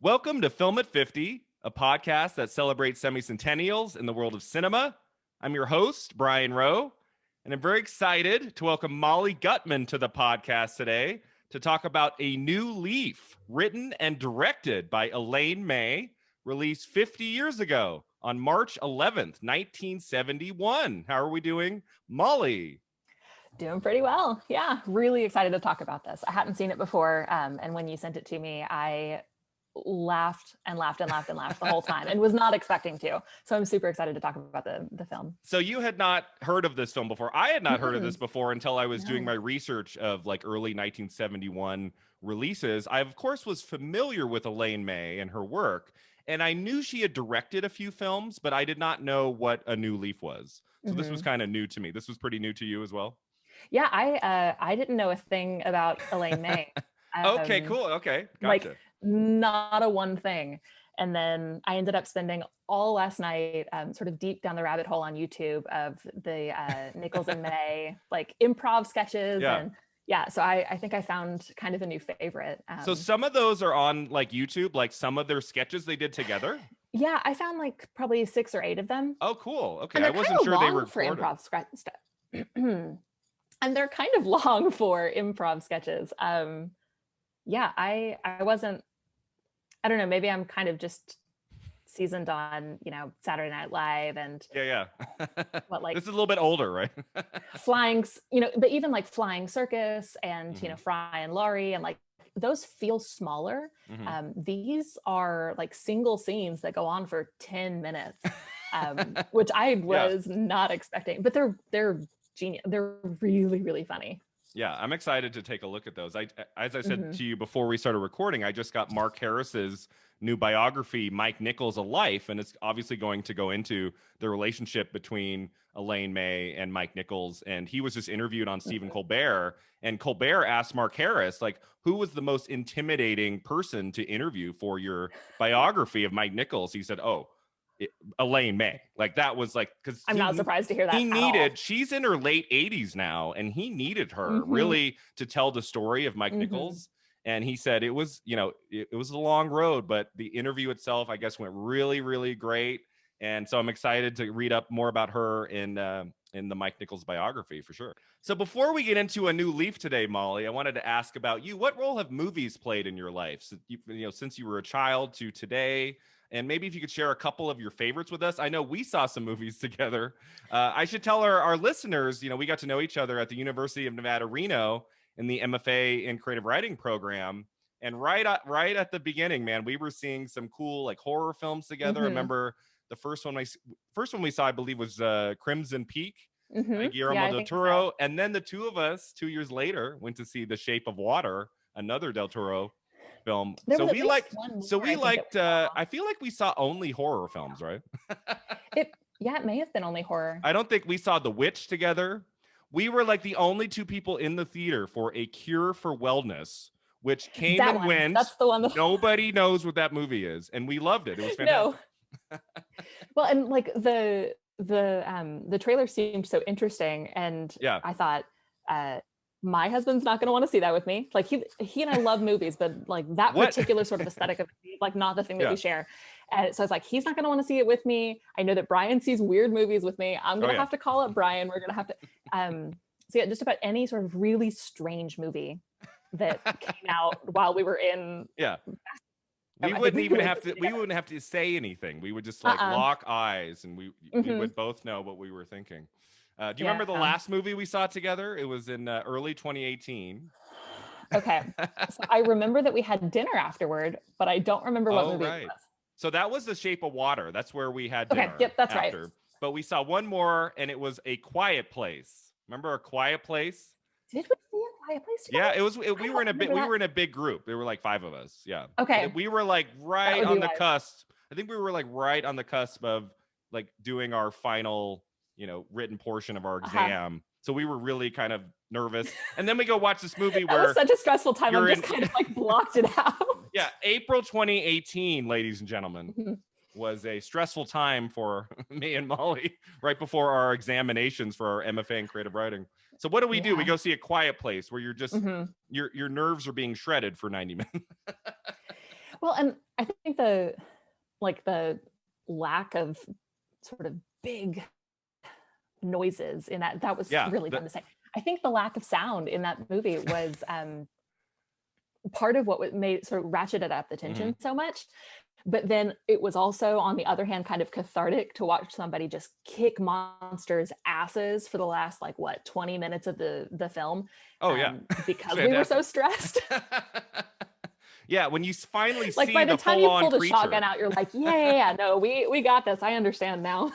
Welcome to Film at 50, a podcast that celebrates semi-centennials in the world of cinema. I'm your host, Brian Rowe, and I'm very excited to welcome Molly Gutman to the podcast today to talk about A New Leaf, written and directed by Elaine May, released 50 years ago on March 11th, 1971. How are we doing, Molly? Doing pretty well. Yeah, really excited to talk about this. I hadn't seen it before, and when you sent it to me, I laughed and laughed and laughed and laughed the whole time and was not expecting to. So I'm super excited to talk about the film. So you had not heard of this film before. I had not heard of this before until I was doing my research of like early 1971 releases. I, of course, was familiar with Elaine May and her work, and I knew she had directed a few films, but I did not know what A New Leaf was. So this was kind of new to me. This was pretty new to you as well? Yeah, I didn't know a thing about Elaine May. Okay, cool. Okay, gotcha. Like not a one thing. And then I ended up spending all last night sort of deep down the rabbit hole on YouTube of the Nichols and May like improv sketches. Yeah. And yeah, so I think I found kind of a new favorite. So some of those are on like YouTube, like some of their sketches they did together? Yeah, I found like probably 6 or 8 of them. Oh, cool. Okay, And I wasn't sure they were for improv sketches. And they're kind of long for improv sketches. Yeah, I wasn't, I don't know, maybe I'm kind of just seasoned on, Saturday Night Live and yeah. what, like this is a little bit older, right? flying, but even like Flying Circus and, Fry and Laurie and like those feel smaller. These are like single scenes that go on for 10 minutes, which I was not expecting, but they're genius. They're really, really funny. Yeah, I'm excited to take a look at those. As I said to you before we started recording, I just got Mark Harris's new biography, Mike Nichols, A Life, and it's obviously going to go into the relationship between Elaine May and Mike Nichols. And he was just interviewed on Stephen Colbert, and Colbert asked Mark Harris, like, who was the most intimidating person to interview for your biography of Mike Nichols? He said, Elaine May. Like that was like, because I'm not surprised to hear that. She's in her late 80s now, and he needed her really to tell the story of Mike Nichols. And he said it was, it was a long road, but the interview itself, I guess, went really, really great. And so I'm excited to read up more about her in the Mike Nichols biography for sure. So before we get into A New Leaf today, Molly, I wanted to ask about you. What role have movies played in your life? So, since you were a child to today? And maybe if you could share a couple of your favorites with us. I know we saw some movies together. I should tell our listeners, we got to know each other at the University of Nevada, Reno in the MFA in Creative Writing program. And right at the beginning, man, we were seeing some cool like horror films together. I remember the first one we saw, I believe, was Crimson Peak, Guillermo del Toro. So. And then the two of us, 2 years later, went to see The Shape of Water, another del Toro film. I feel like we saw only horror films, right? It may have been only horror. I don't think we saw The Witch together. We were like the only 2 people in the theater for A Cure for Wellness, which came and went. That's the one. Nobody knows what that movie is, and we loved it. It was fantastic. No. Well, and like the trailer seemed so interesting, and I thought, my husband's not going to want to see that with me. Like he and I love movies, but like that particular sort of aesthetic of like not the thing that we share. And so I was like, he's not going to want to see it with me. I know that Brian sees weird movies with me. I'm going to have to call up Brian. We're going to have to, so yeah, just about any sort of really strange movie that came out while we were in. Yeah. We wouldn't have to say anything. We would just like lock eyes, and we would both know what we were thinking. Do you remember the last movie we saw together? It was in early 2018. Okay. So I remember that we had dinner afterward, but I don't remember what movie it was. So that was The Shape of Water. That's where we had dinner. Okay, yep, that's after. Right. But we saw one more, and it was A Quiet Place. Remember A Quiet Place? Did we see A Quiet Place together? Yeah, we were in a big group. There were like 5 of us. Yeah. Okay. We were like right on the cusp. I think we were like right on the cusp of like doing our final, written portion of our exam. So we were really kind of nervous. And then we go watch this movie where it was such a stressful time. I just kind of like blocked it out. Yeah, April 2018, ladies and gentlemen, was a stressful time for me and Molly right before our examinations for our MFA in creative writing. So what do? We go see A Quiet Place where you're just your nerves are being shredded for 90 minutes. Well, and I think the lack of sort of big noises in that was really fun to say. I think the lack of sound in that movie was part of what made sort of ratcheted up the tension so much. But then it was also, on the other hand, kind of cathartic to watch somebody just kick monsters' asses for the last 20 minutes of the film. Oh yeah, because we were so stressed. Yeah, when you finally see by the time you pull the shotgun out, you're like, no, we got this. I understand now.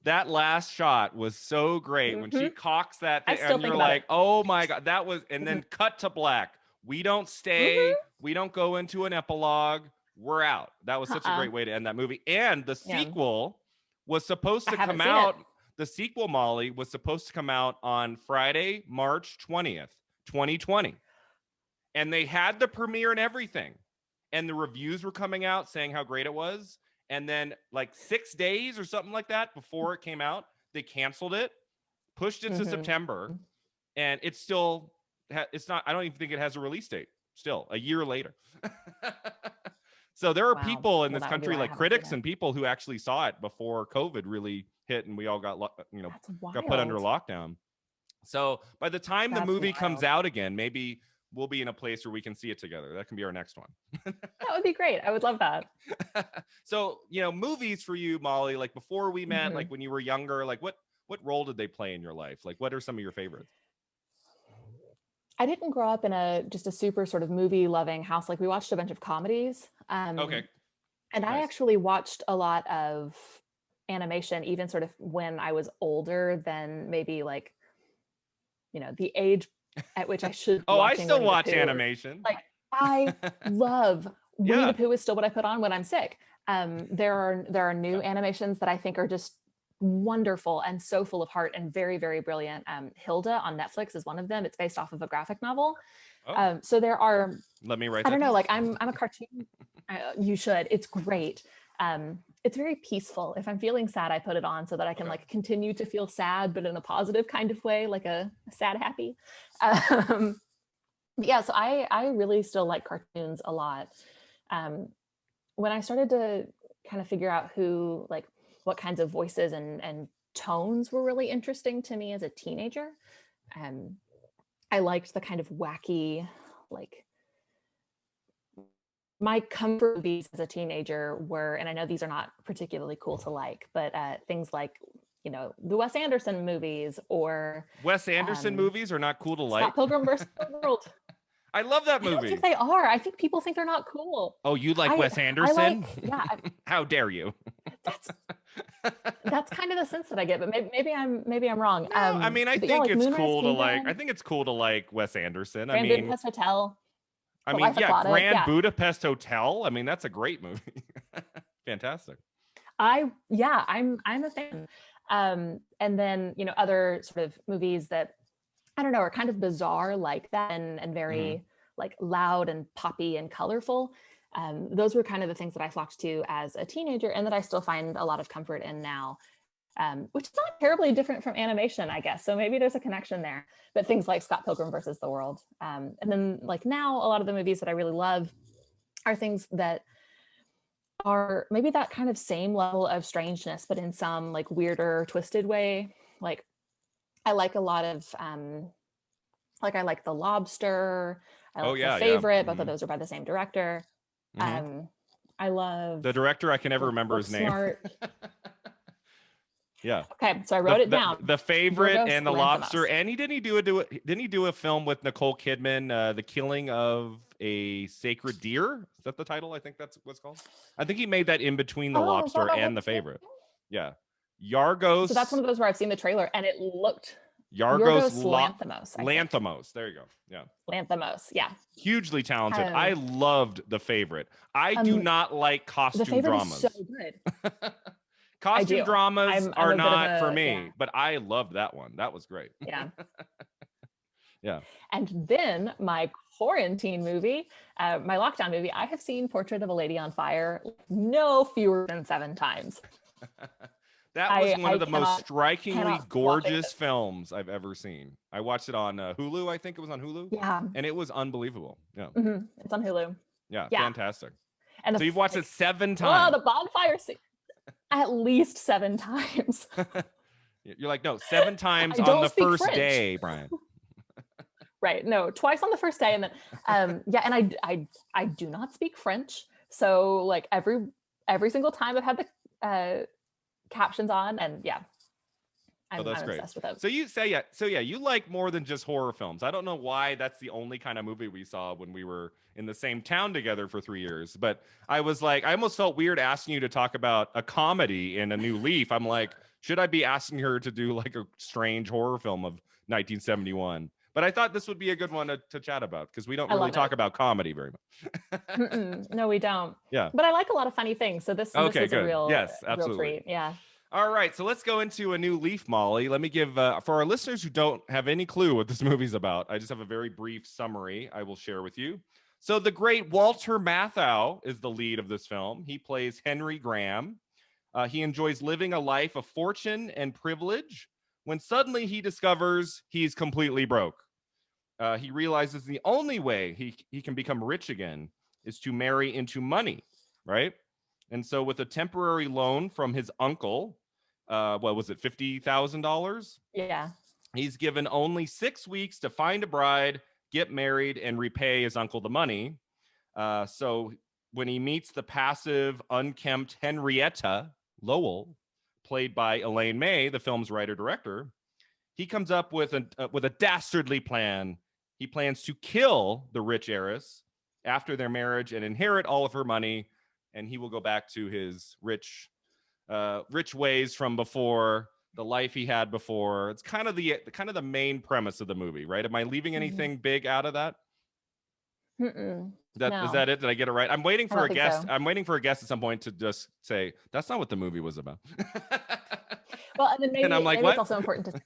That last shot was so great when she cocks that thing, and you're like, oh my God, that was, and then cut to black. We don't stay. We don't go into an epilogue. We're out. That was such a great way to end that movie. And the sequel was supposed to come out. The sequel, Molly, was supposed to come out on Friday, March 20th, 2020. And they had the premiere and everything. And the reviews were coming out saying how great it was. And then 6 days or something like that before it came out, they canceled it, pushed it to September. And it's still, it's not, I don't even think it has a release date still, a year later. So there are people in this country, critics and people who actually saw it before COVID really hit and we all got, got put under lockdown. So by the time the movie comes out again, maybe we'll be in a place where we can see it together. That can be our next one. That would be great. I would love that. So, movies for you, Molly, before we met, when you were younger, what role did they play in your life? What are some of your favorites? I didn't grow up in just a super sort of movie loving house. We watched a bunch of comedies. Okay. And nice. I actually watched a lot of animation, even sort of when I was older than maybe the age at which I should be I still watch animation. I love Winnie the Pooh is still what I put on when I'm sick. There are new animations that I think are just wonderful and so full of heart and very, very brilliant. Hilda on Netflix is one of them. It's based off of a graphic novel. So there are, let me write I don't know, I'm a cartoon. You should. It's great. It's very peaceful. If I'm feeling sad, I put it on so that I can continue to feel sad, but in a positive kind of way, like a sad happy. So I really still like cartoons a lot. When I started to kind of figure out what kinds of voices and tones were really interesting to me as a teenager, I liked the kind of wacky, my comfort movies as a teenager were, and I know these are not particularly cool to like, but things like, the Wes Anderson movies or... Wes Anderson movies are not cool to like? Scott Pilgrim versus the World. I love that movie. I don't think they are. I think people think they're not cool. Oh, you like Wes Anderson? How dare you? That's kind of the sense that I get, but maybe I'm wrong. No, I think it's cool to like. I think it's cool to like Wes Anderson. Grand Budapest Hotel. Grand Budapest Hotel. That's a great movie. Fantastic. I'm a fan. And then other sort of movies that I don't know are kind of bizarre like that and very loud and poppy and colorful. Those were kind of the things that I flocked to as a teenager and that I still find a lot of comfort in now, which is not terribly different from animation, I guess. So maybe there's a connection there, but things like Scott Pilgrim versus the World. And then now a lot of the movies that I really love are things that are maybe that kind of same level of strangeness, but in some weirder, twisted way. I like a lot of, I like The Lobster. I like The Favorite. Both of those are by the same director. I love the director. I can never remember his name. Yeah. Okay, so I wrote it down. The Favorite and The Lobster, and didn't he do a film with Nicole Kidman, The Killing of a Sacred Deer? Is that the title? I think that's what's called. I think he made that in between The Lobster and The Favorite. Yeah. Yargos. So that's one of those where I've seen the trailer and it looked. Yorgos Lanthimos. Lanthimos. There you go. Yeah. Lanthimos. Yeah. Hugely talented. I loved The Favorite. I do not like costume dramas. The Favorite is so good. Costume dramas are not for me, but I loved that one. That was great. Yeah. Yeah. And then my quarantine movie, my lockdown movie, I have seen Portrait of a Lady on Fire no fewer than 7 times. That was one of the most strikingly gorgeous films I've ever seen. I watched it on Hulu. I think it was on Hulu. Yeah. And it was unbelievable. Yeah. It's on Hulu. Yeah. Fantastic. And so you've watched it 7 times. Oh, the bonfire scene. At least 7 times. You're like, no, 7 times on the first day, Brian. Right. No, twice on the first day. And then, yeah. And I do not speak French. So like every single time I've had the captions on, and yeah, I'm obsessed with it. So you say, you like more than just horror films. I don't know why that's the only kind of movie we saw when we were in the same town together for 3 years. But I was like, I almost felt weird asking you to talk about a comedy in A New Leaf. I'm like, should I be asking her to do like a strange horror film of 1971? But I thought this would be a good one to chat about because we don't really talk about comedy very much. No, we don't. Yeah. But I like a lot of funny things. So this was a real, real treat. Yeah. All right. So let's go into A New Leaf, Molly. Let me give, for our listeners who don't have any clue what this movie's about, I just have a very brief summary I will share with you. So the great Walter Matthau is the lead of this film. He plays Henry Graham. He enjoys living a life of fortune and privilege when suddenly he discovers he's completely broke. He realizes the only way he can become rich again is to marry into money, right? And so with a temporary loan from his uncle, what was it, $50,000? Yeah. He's given only 6 weeks to find a bride, get married, and repay his uncle the money. So when he meets the passive, unkempt Henrietta Lowell, played by Elaine May, the film's writer-director, he comes up with a dastardly plan. He plans to kill the rich heiress after their marriage and inherit all of her money, and he will go back to his rich ways from before, the life he had before. It's kind of the main premise of the movie, right? Am I leaving anything big out of that? No. Is that it? Did I get it right? I'm waiting for a guest. So. I'm waiting for a guest at some point to just say that's not what the movie was about. Well, and then maybe I'm like, maybe what? It's also important to.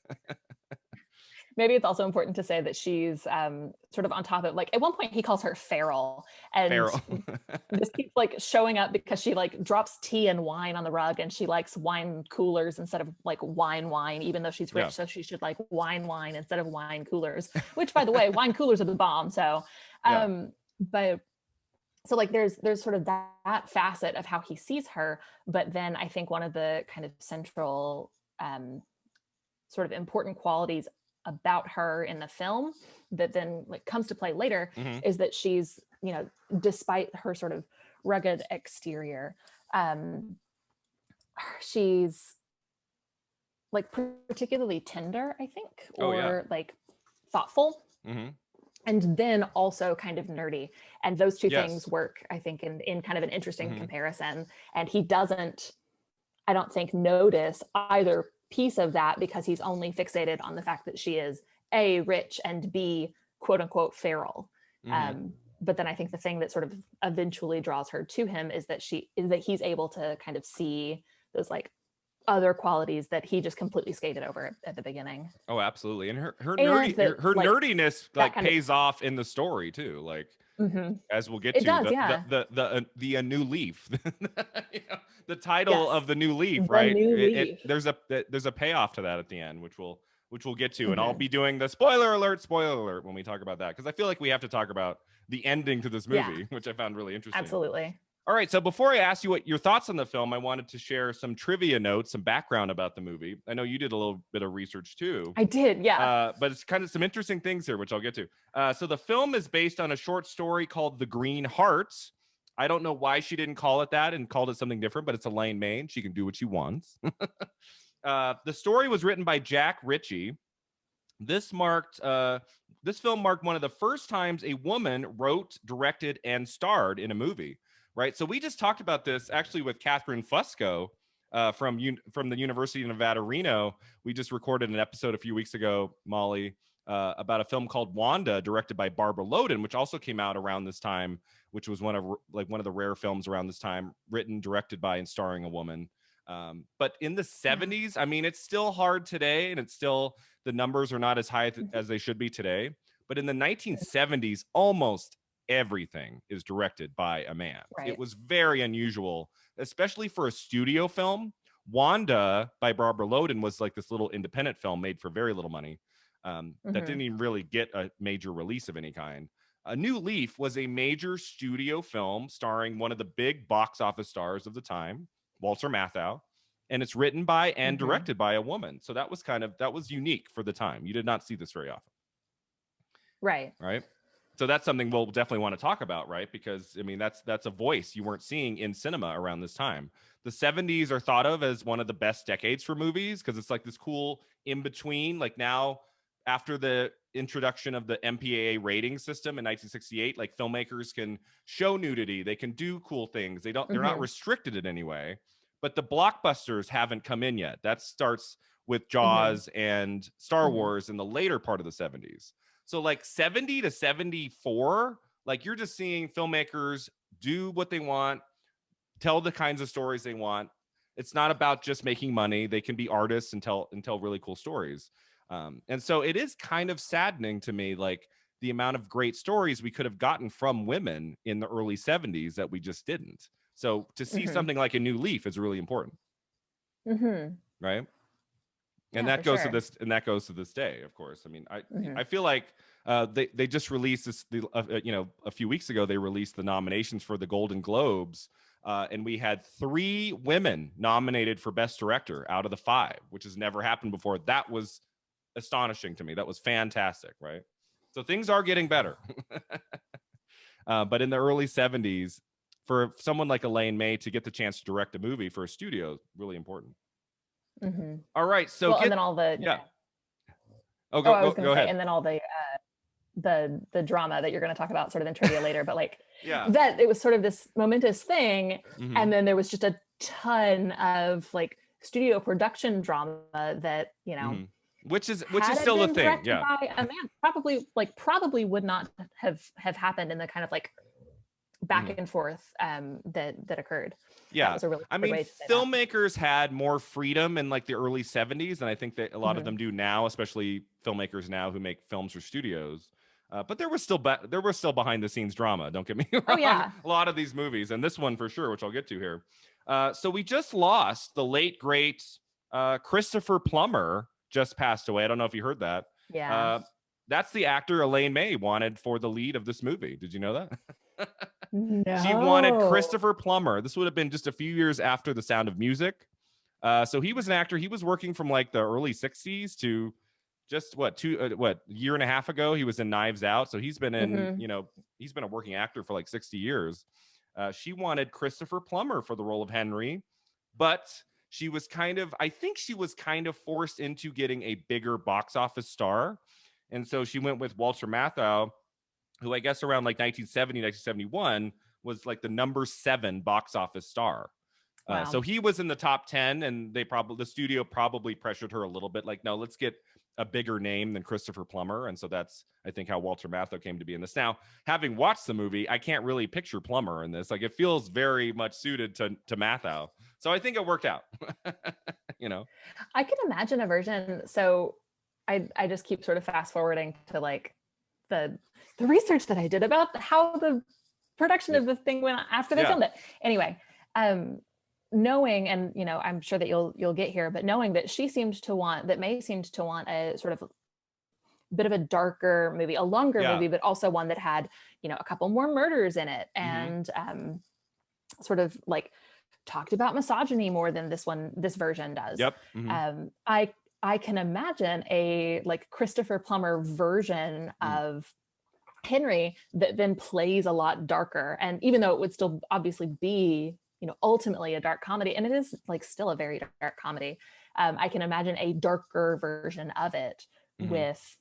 Maybe it's also important to say that she's sort of on top of, like, at one point he calls her feral, and this keeps like showing up because she like drops tea and wine on the rug, and she likes wine coolers instead of like wine, even though she's rich, so she should like wine instead of wine coolers. Which, by the way, wine coolers are the bomb. So, but so like there's sort of that facet of how he sees her, but then I think one of the kind of central sort of important qualities about her in the film that then like comes to play later is that she's, you know, despite her sort of rugged exterior, she's like particularly tender, I think, or like thoughtful, and then also kind of nerdy, and those two things work, I think, in kind of an interesting comparison. And he doesn't, I don't think, notice either piece of that because he's only fixated on the fact that she is A, rich, and B, quote unquote feral. But then I think the thing that sort of eventually draws her to him is that he's able to kind of see those like other qualities that he just completely skated over at the beginning. Oh, absolutely. And her nerdiness like pays off in the story too. Like as we'll get to, the New Leaf, you know, the title of the New Leaf, right? There's a payoff to that at the end, which we'll get to, and I'll be doing the spoiler alert when we talk about that, because I feel like we have to talk about the ending to this movie, which I found really interesting. Absolutely. All right, so before I ask you what your thoughts on the film, I wanted to share some trivia notes, some background about the movie. I know you did a little bit of research too. I did, yeah. But it's kind of some interesting things here, which I'll get to. So the film is based on a short story called The Green Hearts. I don't know why she didn't call it that and called it something different, but it's Elaine May, and she can do what she wants. The story was written by Jack Ritchie. This film marked one of the first times a woman wrote, directed, and starred in a movie. Right, so we just talked about this actually with Catherine Fusco from the University of Nevada, Reno. We just recorded an episode a few weeks ago, Molly, about a film called Wanda, directed by Barbara Loden, which also came out around this time, which was one of the rare films around this time, written, directed by, and starring a woman. But in the 70s, I mean, it's still hard today, and it's still, the numbers are not as high as they should be today. But in the 1970s, almost everything is directed by a man. Right. It was very unusual, especially for a studio film. Wanda by Barbara Loden was like this little independent film made for very little money that didn't even really get a major release of any kind. A New Leaf was a major studio film starring one of the big box office stars of the time, Walter Matthau, and it's written by and directed by a woman. So that was unique for the time. You did not see this very often. Right. So that's something we'll definitely want to talk about, right? Because I mean, that's a voice you weren't seeing in cinema around this time. The 70s are thought of as one of the best decades for movies because it's like this cool in between. Like now, after the introduction of the MPAA rating system in 1968, like filmmakers can show nudity, they can do cool things. They're not restricted in any way. But the blockbusters haven't come in yet. That starts with Jaws and Star Wars in the later part of the 70s. So like 70 to 74, like you're just seeing filmmakers do what they want, tell the kinds of stories they want. It's not about just making money. They can be artists and tell really cool stories. And so it is kind of saddening to me, like the amount of great stories we could have gotten from women in the early 70s that we just didn't. So to see something like A New Leaf is really important. Right. And that goes to this, and that goes to this day, of course. I mean, I feel like they just released this, a few weeks ago, they released the nominations for the Golden Globes. And we had 3 women nominated for Best Director out of the 5, which has never happened before. That was astonishing to me. That was fantastic, right? So things are getting better. But in the early 70s, for someone like Elaine May to get the chance to direct a movie for a studio is really important. All right, so and then all the I was going to say, and then all the drama that you're going to talk about sort of in trivia later, but like that it was sort of this momentous thing, and then there was just a ton of like studio production drama that which is still a thing, by a man, probably would not have happened in the kind of like back and forth that occurred. Yeah, that was a really I mean, filmmakers had more freedom in like the early 70s, and I think that a lot of them do now, especially filmmakers now who make films for studios. But there was still behind the scenes drama. Don't get me wrong. Oh yeah, a lot of these movies, and this one for sure, which I'll get to here. So we just lost the late great Christopher Plummer. Just passed away. I don't know if you heard that. Yeah. That's the actor Elaine May wanted for the lead of this movie. Did you know that? No. She wanted Christopher Plummer. This would have been just a few years after The Sound of Music. So he was an actor. He was working from like the early 60s to just year and a half ago, he was in Knives Out. So he's been in, he's been a working actor for like 60 years. She wanted Christopher Plummer for the role of Henry, but I think she was kind of forced into getting a bigger box office star. And so she went with Walter Matthau, who I guess around like 1970, 1971 was like the number 7 box office star. Wow. So he was in the top 10, and the studio probably pressured her a little bit, like, no, let's get a bigger name than Christopher Plummer. And so that's, I think, how Walter Matthau came to be in this. Now, having watched the movie, I can't really picture Plummer in this. Like, it feels very much suited to Matthau. So I think it worked out. I can imagine a version. So I just keep sort of fast forwarding to like the research that I did about how the production of the thing went after they filmed it. Anyway, knowing, and I'm sure that you'll get here, but knowing that May seemed to want a sort of bit of a darker movie, a longer movie, but also one that had, a couple more murders in it, and sort of like talked about misogyny more than this version does. I can imagine a like Christopher Plummer version of Henry that then plays a lot darker. And even though it would still obviously be, ultimately a dark comedy, and it is like still a very dark comedy, I can imagine a darker version of it with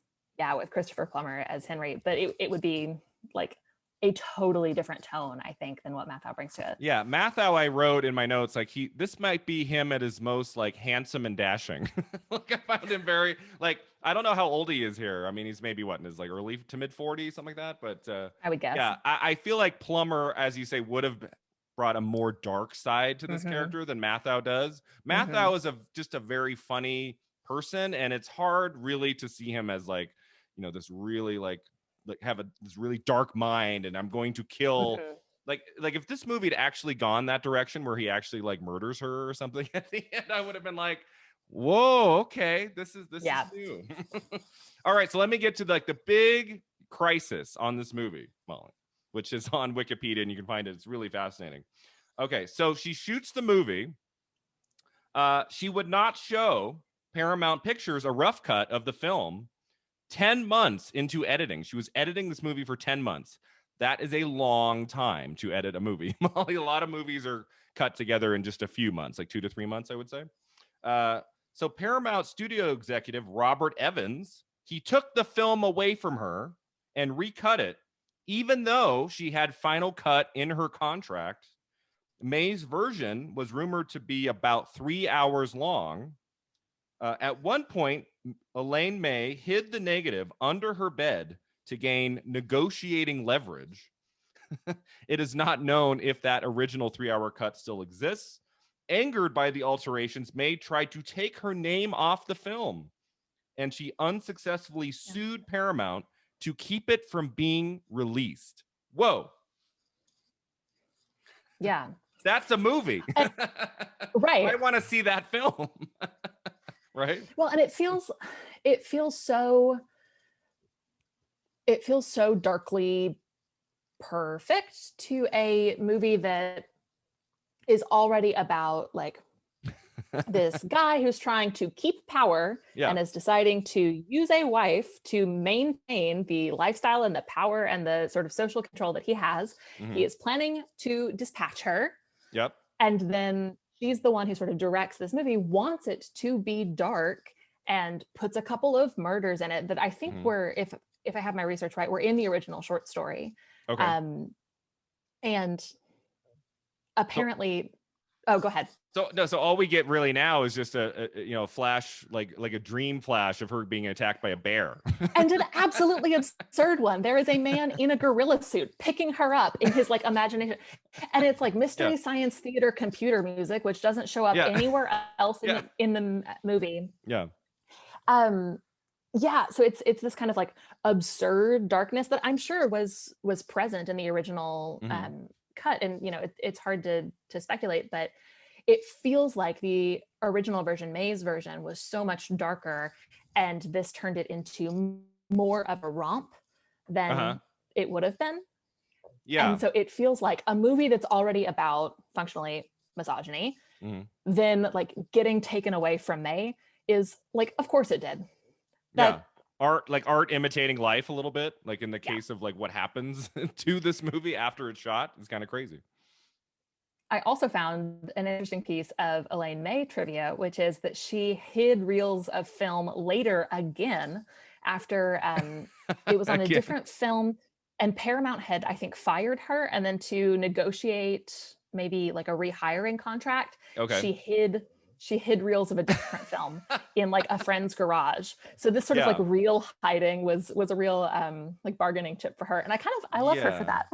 Christopher Plummer as Henry, but it would be like a totally different tone, I think, than what Matthau brings to it. Yeah, Matthau, I wrote in my notes, like this might be him at his most like handsome and dashing. Like I found him very like, I don't know how old he is here. I mean, he's maybe in his like early to mid 40s, something like that. But I would guess. Yeah, I feel like Plummer, as you say, would have brought a more dark side to this character than Matthau does. Matthau is just a very funny person, and it's hard really to see him as like, this really like have this really dark mind, and I'm going to kill like if this movie had actually gone that direction where he actually like murders her or something at the end, I would have been like, whoa, okay, this is new. All right, so let me get to like the big crisis on this movie, Molly, which is on Wikipedia, and you can find it. It's really fascinating. Okay, so she shoots the movie. She would not show Paramount Pictures a rough cut of the film 10 months into editing. She was editing this movie for 10 months. That is a long time to edit a movie. Molly, a lot of movies are cut together in just a few months, like 2 to 3 months, I would say. So Paramount studio executive Robert Evans, he took the film away from her and recut it, even though she had final cut in her contract. May's version was rumored to be about 3 hours long. At one point, Elaine May hid the negative under her bed to gain negotiating leverage. It is not known if that original 3-hour cut still exists. Angered by the alterations, May tried to take her name off the film, and she unsuccessfully sued Paramount to keep it from being released. Whoa. Yeah. That's a movie. Right. I want to see that film. Right? Well, and it feels so darkly perfect to a movie that is already about like this guy who's trying to keep power and is deciding to use a wife to maintain the lifestyle and the power and the sort of social control that he has. He is planning to dispatch her. Yep. And then she's the one who sort of directs this movie, wants it to be dark, and puts a couple of murders in it that I think were, if I have my research right, were in the original short story. Okay. And apparently, go ahead. So all we get really now is just a flash, like a dream flash of her being attacked by a bear. And an absolutely absurd one. There is a man in a gorilla suit picking her up in his like imagination. And it's like Mystery Science Theater computer music, which doesn't show up anywhere else in the movie. Yeah. So it's this kind of like absurd darkness that I'm sure was present in the original cut. And it's hard to speculate, but it feels like the original version, May's version, was so much darker, and this turned it into more of a romp than it would have been. Yeah. And so it feels like a movie that's already about functionally misogyny, then like getting taken away from May is like, of course it did. Art imitating life a little bit, like in the case of like what happens to this movie after it's shot is kind of crazy. I also found an interesting piece of Elaine May trivia, which is that she hid reels of film later again after it was on a different film, and Paramount had, I think, fired her, and then to negotiate maybe like a rehiring contract, she hid reels of a different film in like a friend's garage. So this sort of like real hiding was a real like bargaining chip for her, and I love her for that.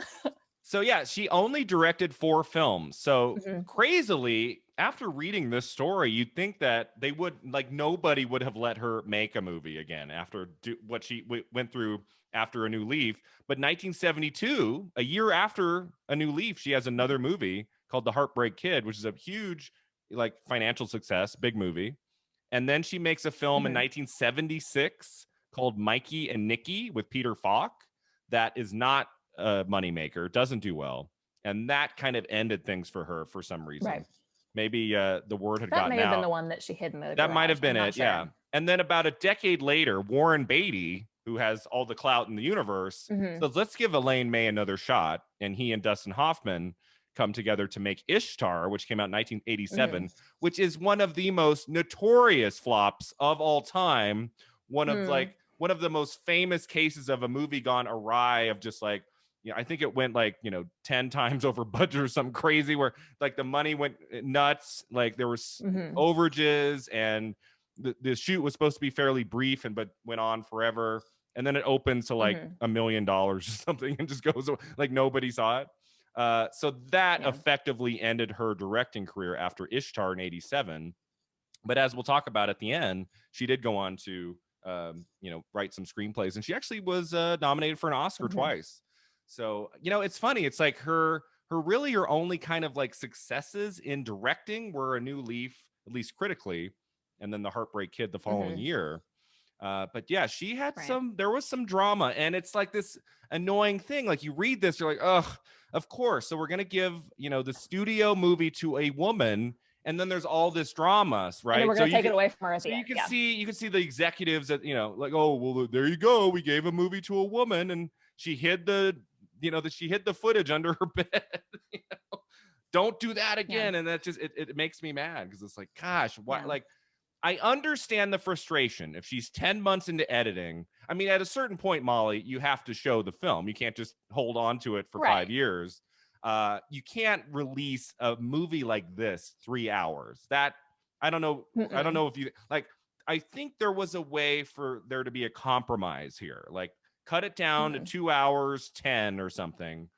So she only directed 4 films. So crazily, after reading this story, you'd think that they would, like, nobody would have let her make a movie again after what she went through after A New Leaf. But 1972, a year after A New Leaf, she has another movie called The Heartbreak Kid, which is a huge like financial success, big movie. And then she makes a film in 1976 called Mikey and Nikki with Peter Falk that is not a moneymaker, doesn't do well, and that kind of ended things for her for some reason. Right. Maybe the word had gotten out. That may have been the one that she hid in the garage. That might have been it, yeah. And then about a decade later, Warren Beatty, who has all the clout in the universe, says, let's give Elaine May another shot, and he and Dustin Hoffman come together to make Ishtar, which came out in 1987, which is one of the most notorious flops of all time. One of the most famous cases of a movie gone awry, of just like, I think it went like, 10 times over budget or something crazy, where like the money went nuts. Like there was overages, and the shoot was supposed to be fairly brief but went on forever. And then it opens to like $1 million or something and just goes like nobody saw it. So that effectively ended her directing career after Ishtar in 87. But as we'll talk about at the end, she did go on to, write some screenplays, and she actually was nominated for an Oscar twice. So, it's funny. It's like her only kind of like successes in directing were A New Leaf, at least critically, and then The Heartbreak Kid the following year. But yeah, she had there was some drama, and it's like this annoying thing. Like you read this, you're like, ugh, of course. So we're going to give, the studio movie to a woman. And then there's all this drama, right? And then we're going to take it away from her at the end. You can see the executives that, like, oh, well, there you go. We gave a movie to a woman, and she hid she hid the footage under her bed. Don't do that again. And that just, it makes me mad, because it's like, gosh, what, like, I understand the frustration if she's 10 months into editing. I mean, at a certain point, Molly, you have to show the film. You can't just hold on to it for 5 years. You can't release a movie like this 3 hours. That, I don't know. I don't know if you, like, I think there was a way for there to be a compromise here. Like, cut it down to 2 hours, 10 or something.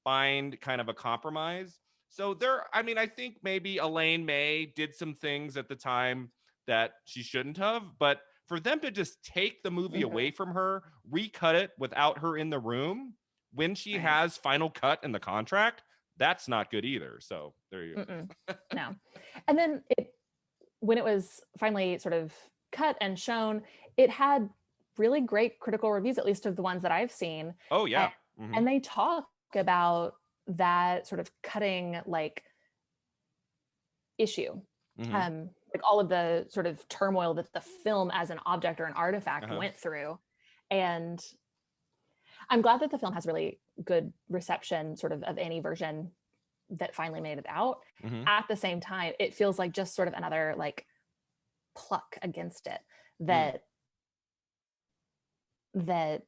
Find kind of a compromise. So I think maybe Elaine May did some things at the time that she shouldn't have, but for them to just take the movie away from her, recut it without her in the room when she has final cut in the contract, that's not good either. So there you go. No. And then when it was finally sort of cut and shown, it had really great critical reviews, at least of the ones that I've seen. Oh yeah. And they talk about that sort of cutting like issue. Like all of the sort of turmoil that the film as an object or an artifact went through. And I'm glad that the film has really good reception sort of any version that finally made it out. At the same time, it feels like just sort of another like pluck against it, that the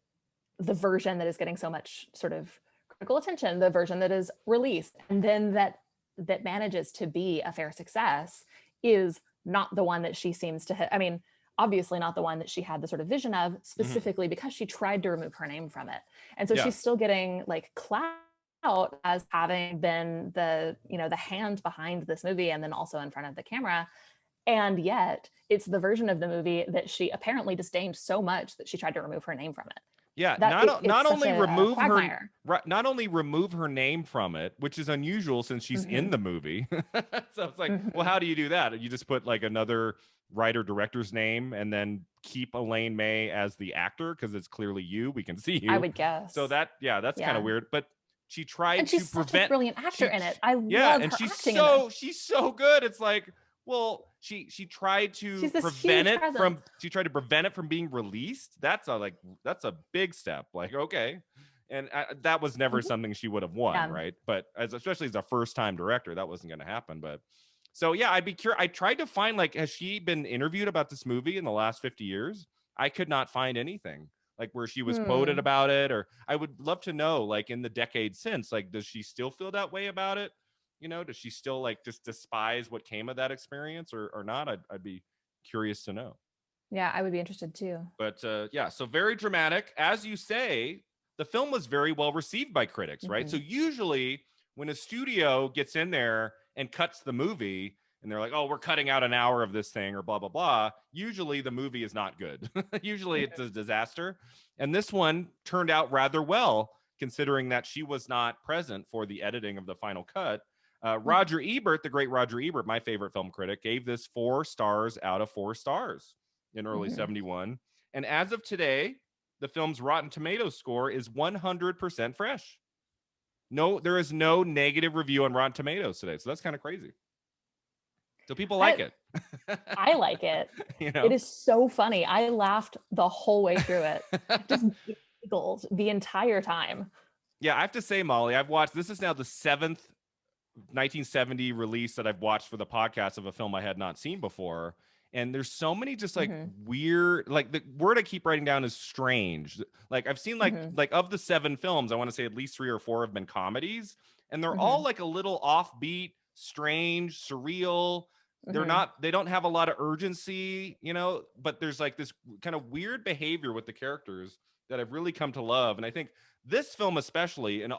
version that is getting so much sort of critical attention, the version that is released, and then that manages to be a fair success is not the one that she seems to have. I mean, obviously not the one that she had the sort of vision of, specifically because she tried to remove her name from it. And so she's still getting like clout as having been the hand behind this movie, and then also in front of the camera. And yet it's the version of the movie that she apparently disdained so much that she tried to remove her name from it. Yeah, not only remove her name from it, which is unusual since she's in the movie. So it's like, well, how do you do that? You just put like another writer director's name and then keep Elaine May as the actor, because it's clearly you. We can see you. I would guess. So that's kind of weird. But she tried and she's to prevent. Such a brilliant actor in it. I love her acting in it. She's so good. It's like, well, she tried to prevent it from being released. That's a big step. Like, okay. And that was never something she would have won, right? But especially as a first-time director, that wasn't going to happen. But so yeah, I'd be curious. I tried to find, like, has she been interviewed about this movie in the last 50 years? I could not find anything like where she was quoted about it, or I would love to know, like, in the decade since, like, does she still feel that way about it? Does she still like just despise what came of that experience or not? I'd be curious to know. Yeah, I would be interested too. But yeah, so very dramatic. As you say, the film was very well received by critics, right? So usually when a studio gets in there and cuts the movie and they're like, oh, we're cutting out an hour of this thing or blah, blah, blah, usually the movie is not good. Usually it's a disaster. And this one turned out rather well, considering that she was not present for the editing of the final cut. Roger Ebert, the great Roger Ebert, my favorite film critic, gave this 4 stars out of 4 stars in early 71. And as of today, the film's Rotten Tomatoes score is 100% fresh. No, there is no negative review on Rotten Tomatoes today. So that's kind of crazy. So people like it. I like it. It is so funny. I laughed the whole way through it. Just giggled the entire time. Yeah, I have to say, Molly, I've watched, this is now the 7th 1970 release that I've watched for the podcast of a film I had not seen before. And there's so many just like weird, like the word I keep writing down is strange. Like I've seen like of the 7 films, I want to say at least 3 or 4 have been comedies, and they're all like a little offbeat, strange, surreal. They don't have a lot of urgency, but there's like this kind of weird behavior with the characters that I've really come to love. And I think this film, especially, and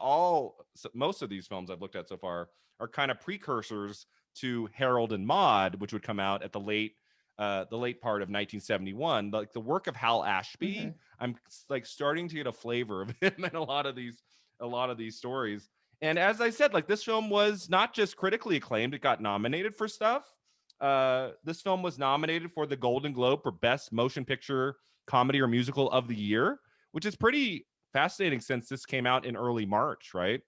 most of these films I've looked at so far, are kind of precursors to Harold and Maude, which would come out at the late part of 1971. Like the work of Hal Ashby, I'm like starting to get a flavor of him in a lot of these stories. And as I said, like this film was not just critically acclaimed; it got nominated for stuff. This film was nominated for the Golden Globe for Best Motion Picture comedy or musical of the year, which is pretty fascinating since this came out in early March, right?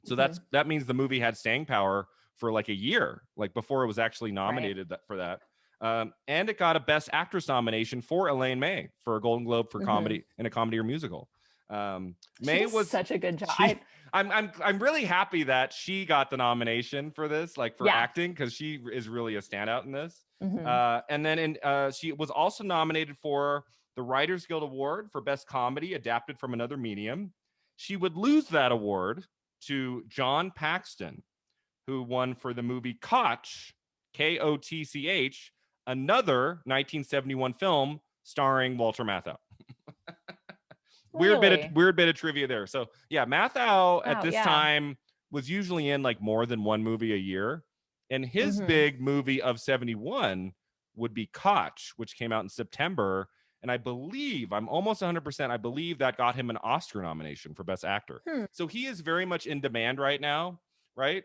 So that means the movie had staying power for like a year, like before it was actually nominated for that. And it got a Best Actress nomination for Elaine May for a Golden Globe for comedy in a comedy or musical. May was such a good job. I'm really happy that she got the nomination for this, like for acting, because she is really a standout in this. And then she was also nominated for the Writers Guild Award for Best Comedy Adapted from Another Medium. She would lose that award to John Paxton, who won for the movie Koch, Kotch, another 1971 film starring Walter Matthau. Weird bit of trivia there. So yeah, Matthau at this time was usually in like more than one movie a year, and his big movie of 71 would be Koch, which came out in September. And I believe, I'm almost 100%, I believe that got him an Oscar nomination for Best Actor. So he is very much in demand right now, right?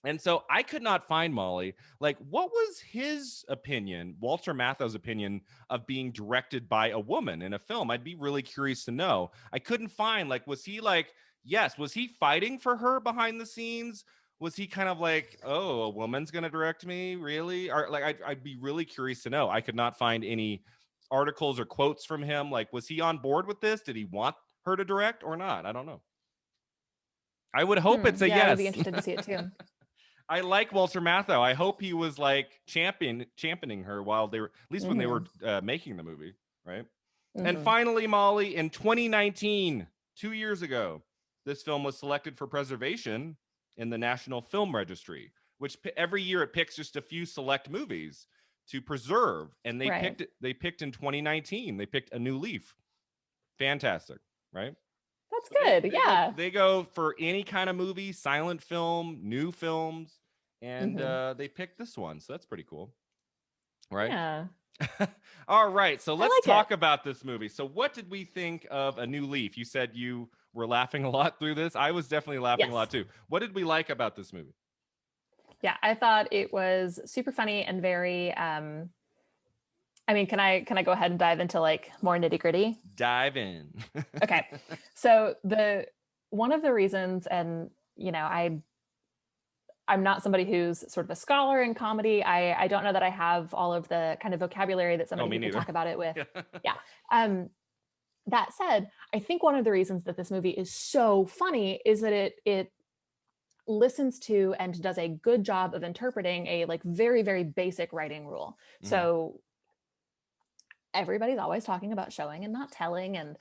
And so I could not find, Molly, like, what was his opinion, Walter Matthau's opinion, of being directed by a woman in a film? I'd be really curious to know. I couldn't find, like, was he like, yes, was he fighting for her behind the scenes? Was he kind of like, oh, a woman's going to direct me? Really? Or like, I'd be really curious to know. I could not find any articles or quotes from him. Like, was he on board with this? Did he want her to direct or not? I don't know. I would hope it's a yes. I would be interested to see it too. I like Walter Matthau. I hope he was like championing her while they were, at least when they were making the movie, right? And finally, Molly, in 2019, 2 years ago, this film was selected for preservation in the National Film Registry, which every year it picks just a few select movies to preserve, and they picked in 2019. They picked A New Leaf. Fantastic, right? That's good. They go for any kind of movie, silent film, new films, and they picked this one. So that's pretty cool. Right? Yeah. All right. So let's talk about this movie. So what did we think of A New Leaf? You said you were laughing a lot through this. I was definitely laughing a lot too. What did we like about this movie? Yeah, I thought it was super funny and very I mean, can I go ahead and dive into like more nitty gritty? Dive in. Okay. So one of the reasons, and you know, I'm not somebody who's sort of a scholar in comedy. I don't know that I have all of the kind of vocabulary that somebody can talk about it with. That said, I think one of the reasons that this movie is so funny is that it listens to and does a good job of interpreting a like very, very basic writing rule. So everybody's always talking about showing and not telling, and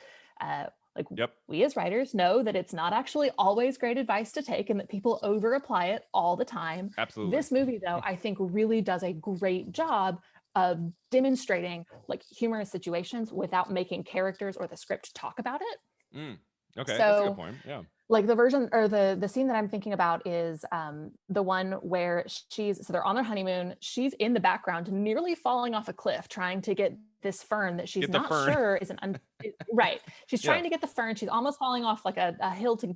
we as writers know that it's not actually always great advice to take and that people over apply it all the time. Absolutely. This movie though, I think really does a great job of demonstrating like humorous situations without making characters or the script talk about it. Okay, so, that's a good point. Yeah. Like the version or the scene that I'm thinking about is the one where so they're on their honeymoon. She's in the background, nearly falling off a cliff, trying to get this fern that she's not sure is right. She's trying to get the fern. She's almost falling off like a hill to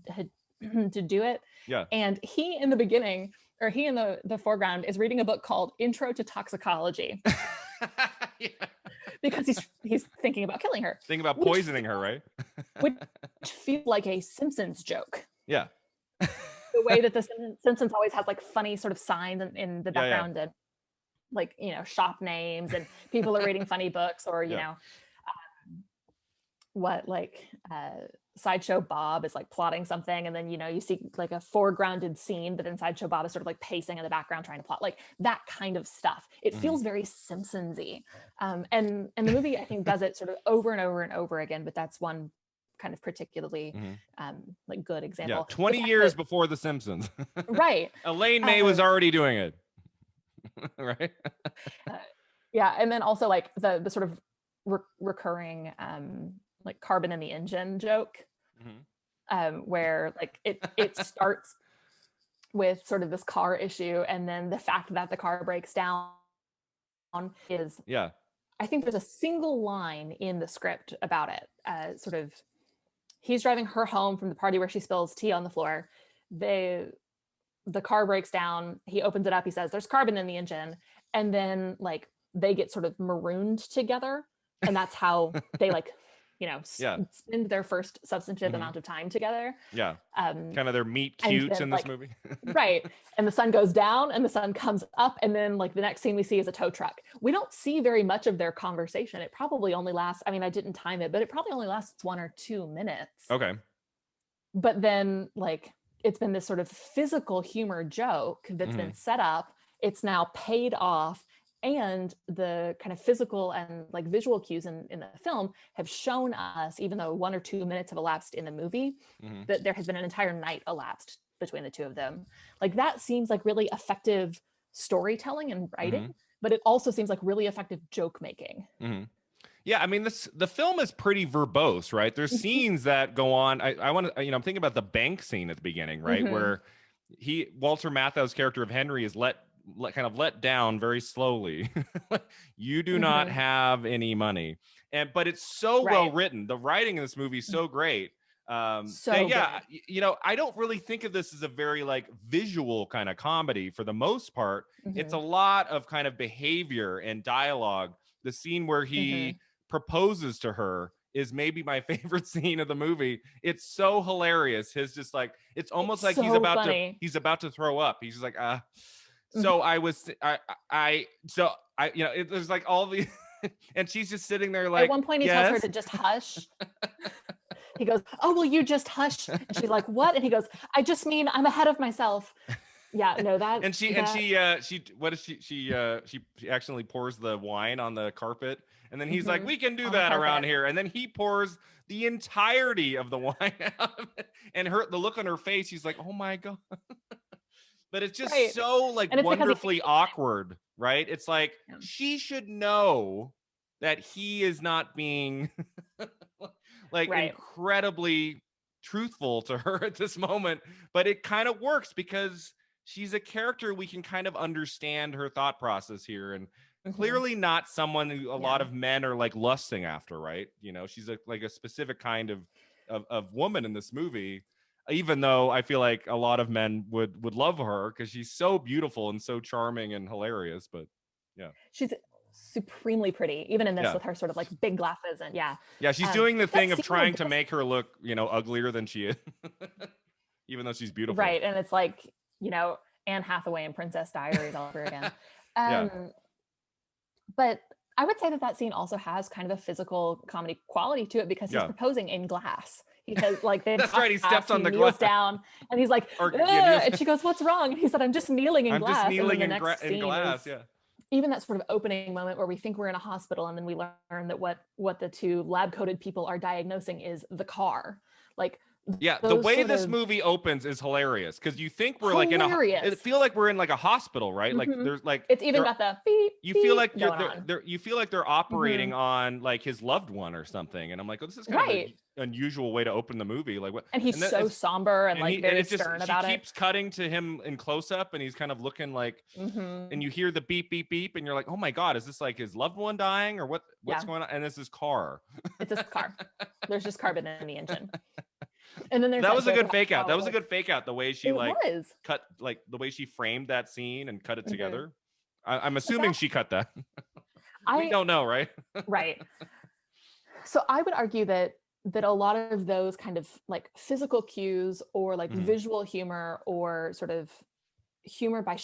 do it. Yeah. And he in the foreground is reading a book called Intro to Toxicology. Because he's thinking about killing her. Thinking about poisoning her, right? Which feels like a Simpsons joke. Yeah. The way that the Simpsons always has like funny sort of signs in the background and like, you know, shop names and people are reading funny books or, you know, Sideshow Bob is like plotting something, and then, you know, you see like a foregrounded scene, but then Sideshow Bob is sort of like pacing in the background trying to plot, like that kind of stuff. It feels very Simpsons-y. And the movie, I think, does it sort of over and over and over again, but that's one kind of particularly like good example. Yeah, 20 years before The Simpsons. Right. Elaine May was already doing it. Right. And then also like the sort of recurring like carbon in the engine joke, where like it starts with sort of this car issue, and then the fact that the car breaks down is I think there's a single line in the script about it. Sort of he's driving her home from the party where she spills tea on the floor. The car breaks down, he opens it up, he says there's carbon in the engine, and then like they get sort of marooned together. and that's how they like, Yeah. spend their first substantive amount of time together. Yeah. Kind of their meet cute then, in this movie. Right. And the sun goes down and the sun comes up. And then like the next scene we see is a tow truck. We don't see very much of their conversation. It probably only lasts, I mean, I didn't time it, but it probably only lasts 1 or 2 minutes. Okay. But then like, it's been this sort of physical humor joke that's been set up. It's now paid off. And the kind of physical and like visual cues in the film have shown us, even though 1 or 2 minutes have elapsed in the movie, that there has been an entire night elapsed between the two of them. Like that seems like really effective storytelling and writing, but it also seems like really effective joke making. Yeah, I mean, the film is pretty verbose, right? There's scenes that go on. I want to, I'm thinking about the bank scene at the beginning, right, where Walter Matthau's character of Henry is let down very slowly. You do not have any money, but it's so well written. The writing in this movie is so great. I don't really think of this as a very like visual kind of comedy for the most part. It's a lot of kind of behavior and dialogue. The scene where he proposes to her is maybe my favorite scene of the movie. It's so hilarious. His just like, it's almost like he's about to throw up. He's just like, so there's like all the, and she's just sitting there like, at one point he tells her to just hush. He goes, "Oh, will you just hush?" And she's like, "What?" And he goes, "I just mean I'm ahead of myself." Yeah, no, that. And she accidentally pours the wine on the carpet, and then he's like, "We can do that around here." And then he pours the entirety of the wine out of it, and the look on her face, she's like, "Oh my God." But it's just so like wonderfully awkward, right? It's like she should know that he is not being like incredibly truthful to her at this moment, but it kind of works because she's a character we can kind of understand her thought process here, and clearly not someone who a lot of men are like lusting after, right? She's like a specific kind of woman in this movie. Even though I feel like a lot of men would love her because she's so beautiful and so charming and hilarious. But yeah, she's supremely pretty, even in this with her sort of like big glasses and she's doing the thing of trying to make her look uglier than she is, even though she's beautiful. Right, and it's like Anne Hathaway in Princess Diaries all over again. But I would say that scene also has kind of a physical comedy quality to it because he's proposing in glass. He says like that's right. He steps on the glass glass down, and he's like, and she goes, "What's wrong?" And he said, "I'm just kneeling in glass." I'm just kneeling in glass. Even that sort of opening moment where we think we're in a hospital, and then we learn that what the two lab-coated people are diagnosing is the car. Like. Yeah, the way this movie opens is hilarious because you think we're like it feel like we're in like a hospital, right? Like there's like it's even got the beep. You feel like you feel like they're operating on like his loved one or something, and I'm like, oh, this is kind of an unusual way to open the movie. Like what? And he's so somber and like very stern about it. She keeps cutting to him in close up, and he's kind of looking like, and you hear the beep beep beep, and you're like, oh my God, is this like his loved one dying or what's going on? And this is car. It's his car. There's just carbon in the engine. And then that was a good fake out. That was a good fake out. The way she cut, like the way she framed that scene and cut it together. I'm assuming she cut that. We don't know, right? Right. So I would argue that a lot of those kind of like physical cues or like visual humor or sort of humor by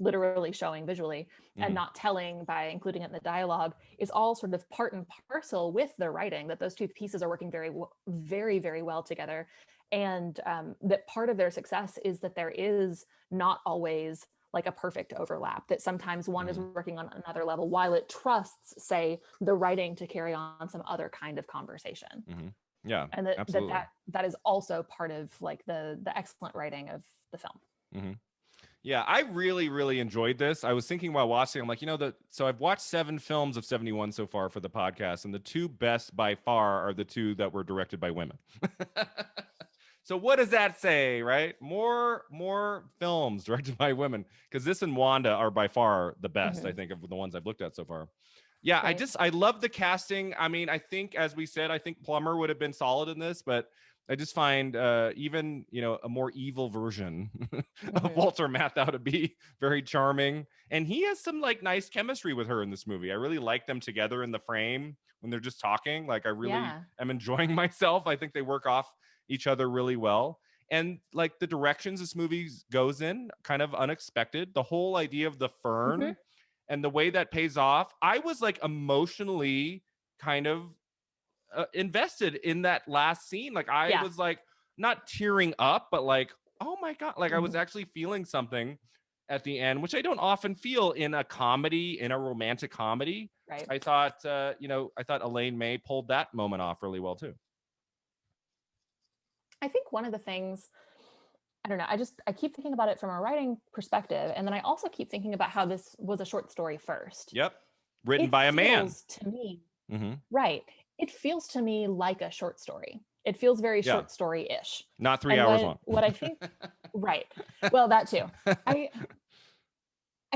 literally showing visually and not telling by including it in the dialogue is all sort of part and parcel with the writing, that those two pieces are working very, very, very well together. And that part of their success is that there is not always like a perfect overlap, that sometimes one is working on another level while it trusts, say, the writing to carry on some other kind of conversation. Yeah, and that is also part of like the excellent writing of the film. Yeah, I really, really enjoyed this. I was thinking while watching, I'm like, so I've watched 7 films of 71 so far for the podcast, and the 2 best by far are the 2 that were directed by women. So what does that say, right? More films directed by women, because this and Wanda are by far the best, I think, of the ones I've looked at so far. Yeah, right. I love the casting. I mean, I think, as we said, I think Plummer would have been solid in this, but I just find even, a more evil version of Walter Matthau to be very charming. And he has some like nice chemistry with her in this movie. I really like them together in the frame when they're just talking. Like I really am enjoying myself. I think they work off each other really well. And like the directions this movie goes in, kind of unexpected. The whole idea of the fern and the way that pays off, I was like emotionally kind of invested in that last scene. Like I was like not tearing up, but like, oh my God, like I was actually feeling something at the end, which I don't often feel in a comedy, in a romantic comedy. Right. I thought, I thought Elaine May pulled that moment off really well too. I think one of the things, I don't know, I keep thinking about it from a writing perspective. And then I also keep thinking about how this was a short story first. Yep. Written by a man. To me, right. It feels to me like a short story. It feels very short story-ish. Not 3 hours long. What I think, right. Well, that too. I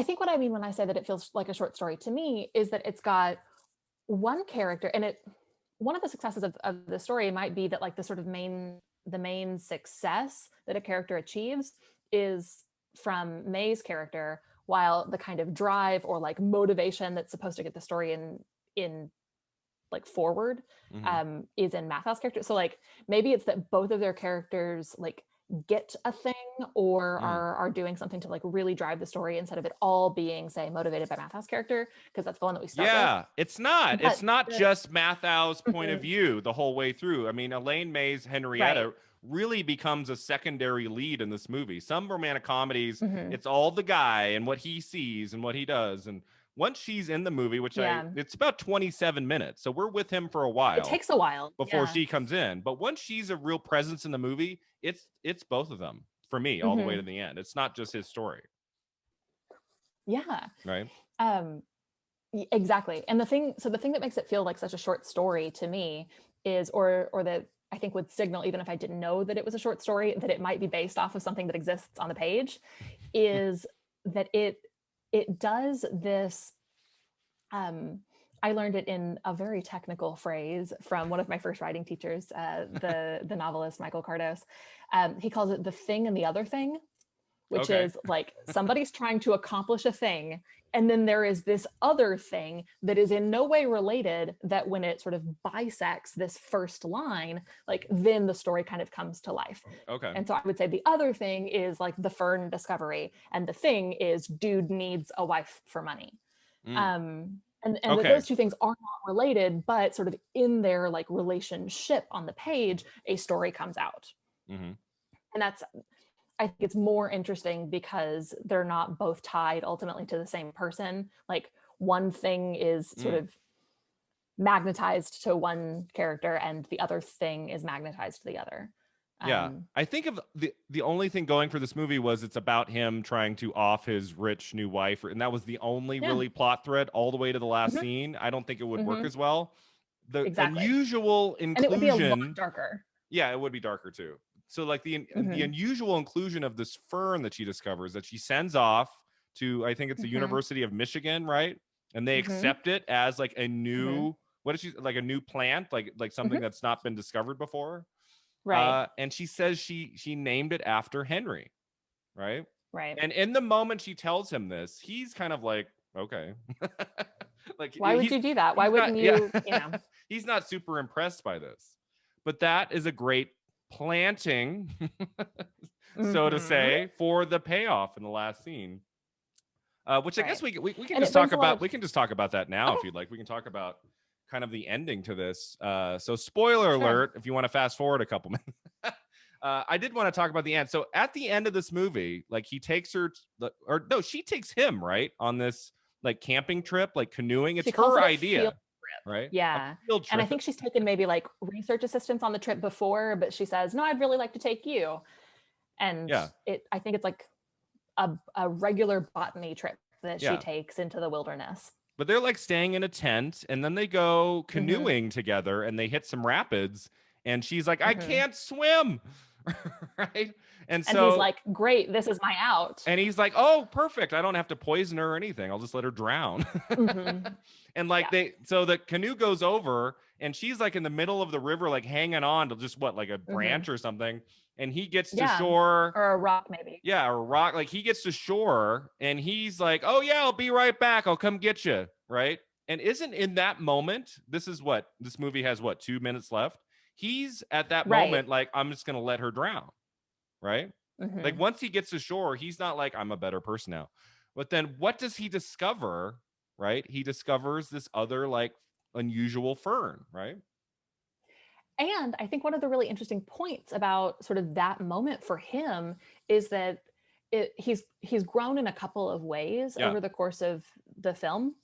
think what I mean when I say that it feels like a short story to me is that it's got one character, and one of the successes of the story might be that like the sort of the main success that a character achieves is from May's character, while the kind of drive or like motivation that's supposed to get the story in like forward is in Matthau's character. So like maybe it's that both of their characters like get a thing or are doing something to like really drive the story instead of it all being, say, motivated by Matthau's character, because that's the one that we start with. It's not. It's not just Matthau's point of view the whole way through. I mean, Elaine May's Henrietta really becomes a secondary lead in this movie. Some romantic comedies, it's all the guy and what he sees and what he does. And once she's in the movie, which it's about 27 minutes. So we're with him for a while. It takes a while before she comes in. But once she's a real presence in the movie, it's both of them for me all the way to the end. It's not just his story. Yeah. Right. Exactly. And the thing that makes it feel like such a short story to me is, or that I think would signal, even if I didn't know that it was a short story, that it might be based off of something that exists on the page, is that it does this. I learned it in a very technical phrase from one of my first writing teachers, the novelist Michael Cardos. He calls it the thing and the other thing, which is like somebody's trying to accomplish a thing, and then there is this other thing that is in no way related, that when it sort of bisects this first line, like then the story kind of comes to life. Okay. And so I would say the other thing is like the fern discovery, and the thing is dude needs a wife for money. And those two things are not related, but sort of in their like relationship on the page, a story comes out. And that's, I think it's more interesting because they're not both tied ultimately to the same person. Like one thing is sort of magnetized to one character and the other thing is magnetized to the other. I think of the only thing going for this movie was it's about him trying to off his rich new wife, and that was the only really plot thread all the way to the last scene. I don't think it would work as well. The unusual inclusion, and it would be a lot darker. Yeah, it would be darker too. So like the unusual inclusion of this fern that she discovers, that she sends off to, I think it's the University of Michigan, right? And they accept it as like a new, what is she, like a new plant, like something that's not been discovered before. Right. And she says she named it after Henry, right? Right. And in the moment she tells him this, he's kind of like, okay. Like, why would you do that? Why wouldn't you, you know? He's not super impressed by this. But that is a great planting, so to say, for the payoff in the last scene. Which I guess we can just talk about. We can just talk about that now if you'd like. We can talk about kind of the ending to this. So spoiler alert, if you want to fast forward a couple minutes. I did want to talk about the end. So at the end of this movie, like he takes her, she takes him, right, on this like camping trip, like canoeing. It's her idea. Right. Yeah. And I think she's taken maybe like research assistants on the trip before, but she says, no, I'd really like to take you. And I think it's like a regular botany trip that she takes into the wilderness. But they're like staying in a tent, and then they go canoeing together, and they hit some rapids, and she's like, I can't swim. right? And he's like, great, this is my out. And he's like, oh, perfect. I don't have to poison her or anything. I'll just let her drown. And like so the canoe goes over and she's like in the middle of the river, like hanging on to just like a branch or something. And he gets to shore. Or a rock, maybe. Yeah, or a rock. Like he gets to shore and he's like, oh yeah, I'll be right back. I'll come get you. Right. And isn't in that moment, this movie has 2 minutes left. He's at that moment, like, I'm just going to let her drown. Right. Like once he gets to shore, he's not like, I'm a better person now. But then what does he discover? Right. He discovers this other like unusual fern. Right. And I think one of the really interesting points about sort of that moment for him is that he's grown in a couple of ways over the course of the film.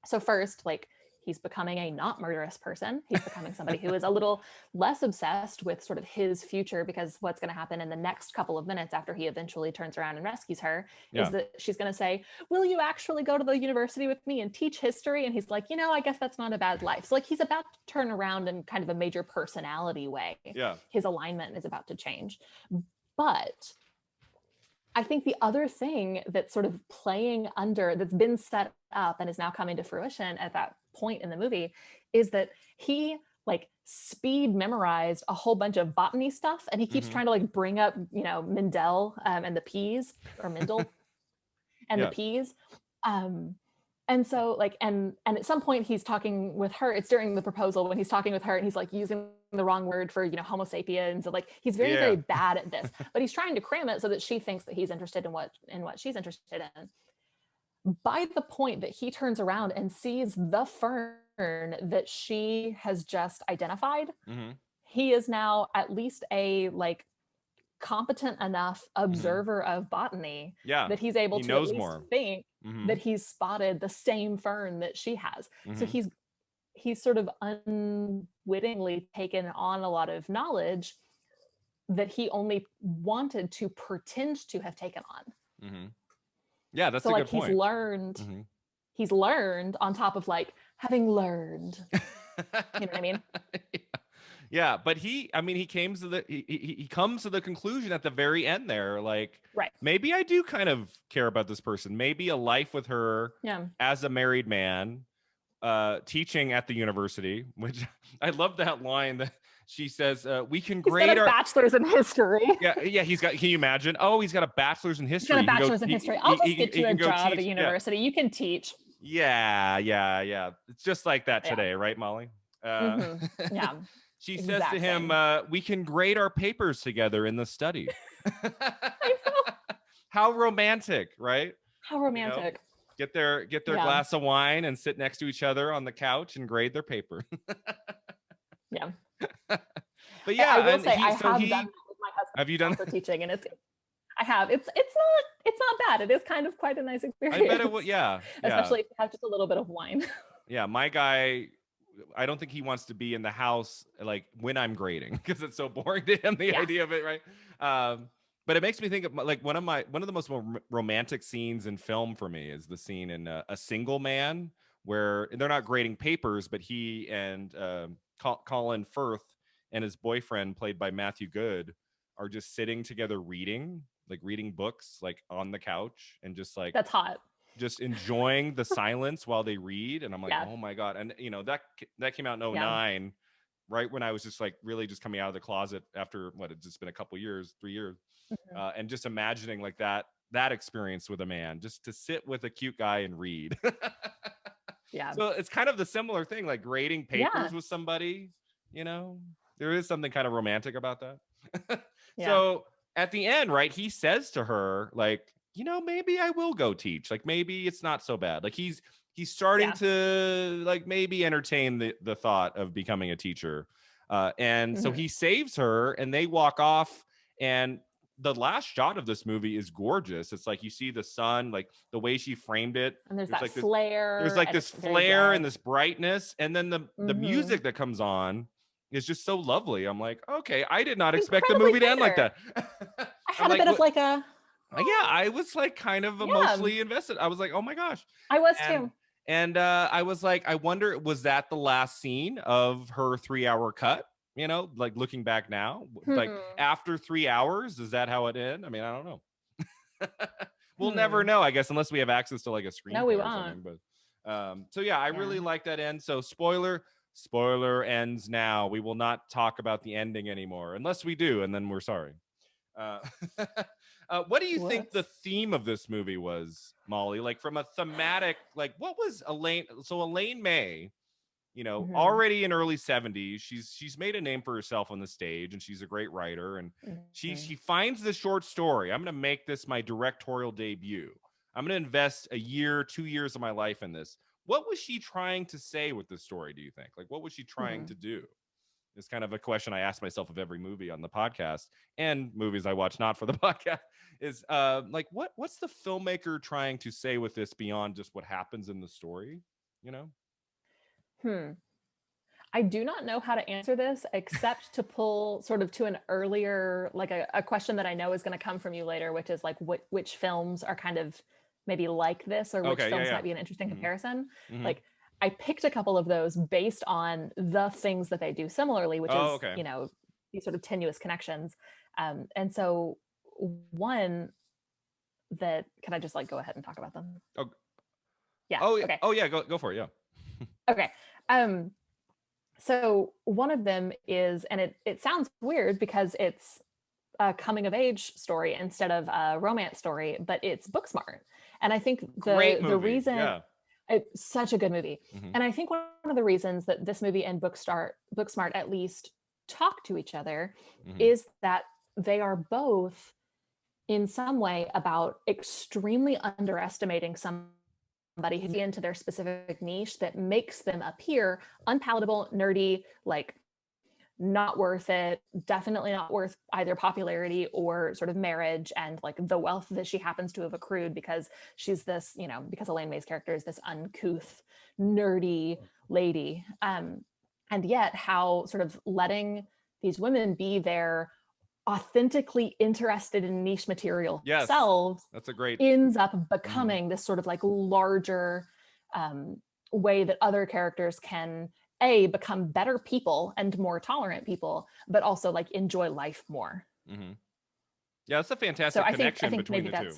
So first, like, he's becoming a not murderous person. He's becoming somebody who is a little less obsessed with sort of his future, because what's going to happen in the next couple of minutes after he eventually turns around and rescues her is that she's going to say, will you actually go to the university with me and teach history? And he's like, I guess that's not a bad life. So like he's about to turn around in kind of a major personality way. Yeah. His alignment is about to change. But I think the other thing that's sort of that's been set up and is now coming to fruition at that point in the movie is that he like speed memorized a whole bunch of botany stuff, and he keeps trying to like bring up, Mendel and the peas, or Mendel and the peas. And so like, and at some point he's talking with her, it's during the proposal when he's talking with her and he's like using the wrong word for, Homo sapiens. And like, he's very, very bad at this, but he's trying to cram it so that she thinks that he's interested in what she's interested in. By the point that he turns around and sees the fern that she has just identified, he is now at least a like competent enough observer of botany that he's able to at least think that he's spotted the same fern that she has. So he's sort of unwittingly taken on a lot of knowledge that he only wanted to pretend to have taken on. Yeah, that's so a like good point. He's learned on top of like having learned. You know what I mean? Yeah, but he comes to the conclusion at the very end there, like, maybe I do kind of care about this person. Maybe a life with her as a married man, teaching at the university, which I love that line that she says, we can grade our bachelor's in history. Yeah, he's got, can you imagine? Oh, he's got a bachelor's in history. He's got a bachelor's in history. I'll just get you a job at a university. You can teach. Yeah. It's just like that today, right, Molly? Yeah. She says to him, we can grade our papers together in the study. I know. How romantic, right? How romantic. Get their glass of wine and sit next to each other on the couch and grade their paper. Yeah. But yeah, I will say I have done that with my husband. Have you done for teaching? And I have. It's not bad. It is kind of quite a nice experience. I bet it would. Yeah. Especially if you have just a little bit of wine. Yeah, my guy, I don't think he wants to be in the house like when I'm grading, because it's so boring to him, the idea of it, right? But it makes me think of like one of the most romantic scenes in film for me is the scene in A Single Man, where they're not grading papers, but he and Colin Firth and his boyfriend, played by Matthew Good, are just sitting together reading books like on the couch, and just like, that's hot, just enjoying the silence while they read. And I'm like, oh my God. And that came out in 2009, right when I was just like really just coming out of the closet after it's just been a couple years, 3 years. And just imagining like that experience with a man, just to sit with a cute guy and read. Yeah. So it's kind of the similar thing, like grading papers with somebody, there is something kind of romantic about that. So at the end, right, he says to her, like, maybe I will go teach. Like, maybe it's not so bad. Like he's starting to like maybe entertain the thought of becoming a teacher. And so he saves her and they walk off, and the last shot of this movie is gorgeous. It's like you see the sun, like the way she framed it. And there's like flare. There's like this flare and this brightness. And then the music that comes on is just so lovely. I'm like, okay, I did not expect the movie to end like that. I had a bit of like a... Yeah, I was like kind of emotionally invested. I was like, oh my gosh. I was too. And I was like, I wonder, was that the last scene of her 3-hour cut? You know, like looking back now, like after 3 hours, is that how it ended? I mean, I don't know. We'll never know, I guess, unless we have access to like a screenplay or something. But so yeah, I really like that end. So spoiler ends now. We will not talk about the ending anymore unless we do, and then we're sorry. What do you think the theme of this movie was, Molly? Like from a thematic, like what was Elaine May, you know, already in early 70s, she's made a name for herself on the stage, and she's a great writer, and she finds this short story. I'm going to make this my directorial debut. I'm going to invest 2 years of my life in this. What was she trying to say with this story, do you think? Like, what was she trying to do? It's kind of a question I ask myself of every movie on the podcast, and movies I watch not for the podcast, is like, what's the filmmaker trying to say with this beyond just what happens in the story, you know? I do not know how to answer this except to pull sort of to an earlier, like a question that I know is going to come from you later, which is like which films are kind of maybe like this, or which films might be an interesting comparison. Like I picked a couple of those based on the things that they do similarly, which is, you know, these sort of tenuous connections. And so one that, can I just like go ahead and talk about them? Yeah. Okay. Oh yeah. Go for it. Yeah. Okay. So one of them is, and it sounds weird because it's a coming of age story instead of a romance story, but it's Booksmart. And I think the reason it's such a good movie. And I think one of the reasons that this movie and Booksmart at least talk to each other is that they are both in some way about extremely underestimating somebody who's into their specific niche that makes them appear unpalatable, nerdy, like not worth it, definitely not worth either popularity or sort of marriage and like the wealth that she happens to have accrued because she's this, you know, because Elaine May's character is this uncouth, nerdy lady. And yet how sort of letting these women be their authentically interested in niche material selves, that's a great, ends up becoming this sort of like larger way that other characters can become better people and more tolerant people, but also like enjoy life more. Yeah, that's a fantastic connection between the two.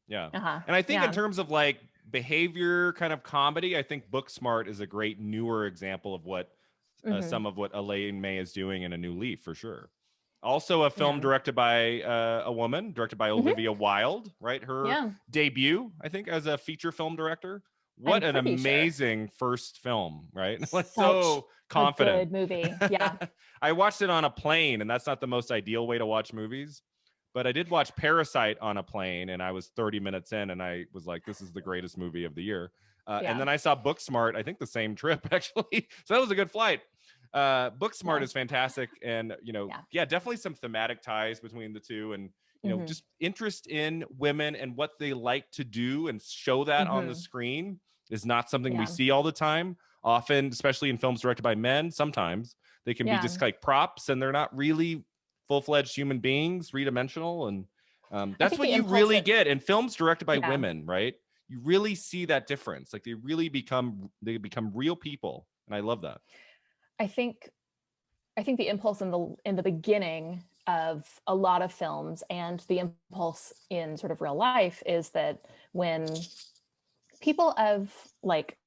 Yeah. And I think in terms of like behavior kind of comedy, I think Booksmart is a great newer example of what some of what Elaine May is doing in A New Leaf, for sure. Also a film directed by a woman, directed by Olivia Wilde, right? Her debut, I think, as a feature film director. What an amazing first film, right? Like so confident. Good movie. Yeah. I watched it on a plane, and that's not the most ideal way to watch movies. But I did watch Parasite on a plane, and I was 30 minutes in, and I was like, this is the greatest movie of the year. And then I saw Booksmart, I think the same trip, actually. So that was a good flight. Booksmart is fantastic, and you know, definitely some thematic ties between the two, and you know, just interest in women and what they like to do, and show that on the screen is not something we see all the time. Often, especially in films directed by men, sometimes they can be just like props, and they're not really full-fledged human beings, three-dimensional, and that's what you really get in films directed by women, right? You really see that difference. Like they become real people, and I love that. I think the impulse in the beginning of a lot of films, and the impulse in sort of real life, is that when people of like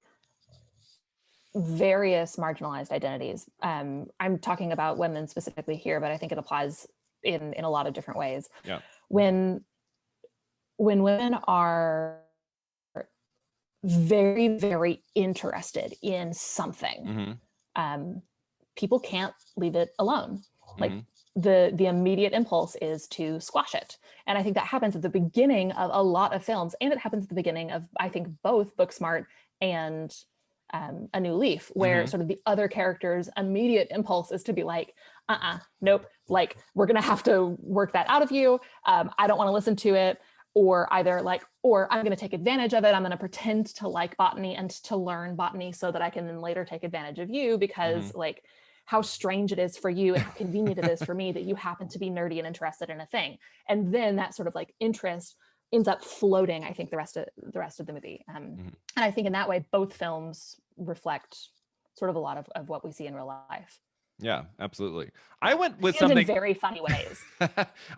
various marginalized identities, I'm talking about women specifically here, but I think it applies in a lot of different ways. Yeah. When women are very, very interested in something, people can't leave it alone. Like the immediate impulse is to squash it. And I think that happens at the beginning of a lot of films, and it happens at the beginning of, I think, both Booksmart and A New Leaf, where sort of the other character's immediate impulse is to be like, nope, like we're gonna have to work that out of you. I don't want to listen to it. Or either like, or I'm going to take advantage of it. I'm going to pretend to like botany and to learn botany so that I can then later take advantage of you, because like how strange it is for you and how convenient it is for me that you happen to be nerdy and interested in a thing. And then that sort of like interest ends up floating, I think, the rest of the movie. And I think in that way, both films reflect sort of a lot of what we see in real life. Yeah, absolutely. I went with and something in very funny ways.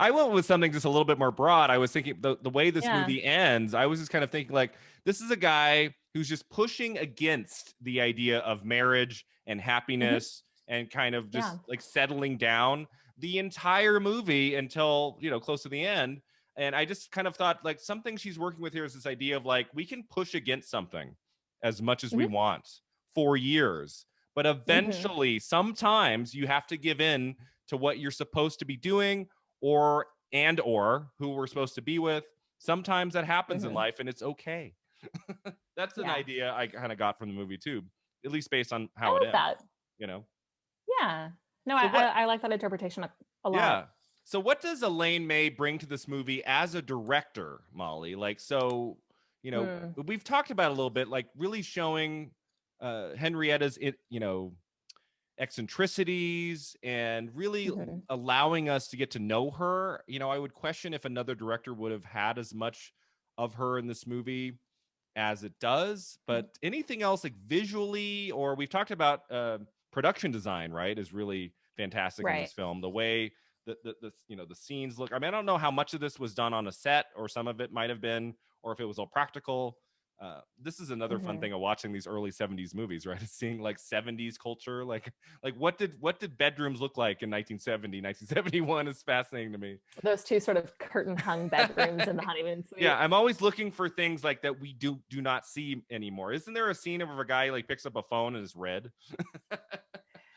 I went with something just a little bit more broad. I was thinking the way this Yeah. movie ends, I was just kind of thinking like, this is a guy who's just pushing against the idea of marriage and happiness and kind of just like settling down the entire movie until, you know, close to the end. And I just kind of thought like something she's working with here is this idea of like, we can push against something as much as we want for years. But eventually, sometimes you have to give in to what you're supposed to be doing or who we're supposed to be with. Sometimes that happens in life and it's okay. That's an idea I kind of got from the movie too, at least based on how it ends. That. You know? Yeah. No, so I like that interpretation a lot. Yeah. So what does Elaine May bring to this movie as a director, Molly? Like, so, you know, we've talked about a little bit, like really showing Henrietta's, you know, eccentricities and really allowing us to get to know her. You know, I would question if another director would have had as much of her in this movie as it does. But anything else, like visually, or we've talked about production design, right, is really fantastic in this film. The way the you know, the scenes look. I mean, I don't know how much of this was done on a set, or some of it might have been, or if it was all practical. This is another fun thing of watching these early 70s movies, right? It's seeing like 70s culture, like what did bedrooms look like in 1970, 1971 is fascinating to me. Those two sort of curtain hung bedrooms in the honeymoon suite. Yeah, I'm always looking for things like that we do not see anymore. Isn't there a scene of a guy like picks up a phone and it's red?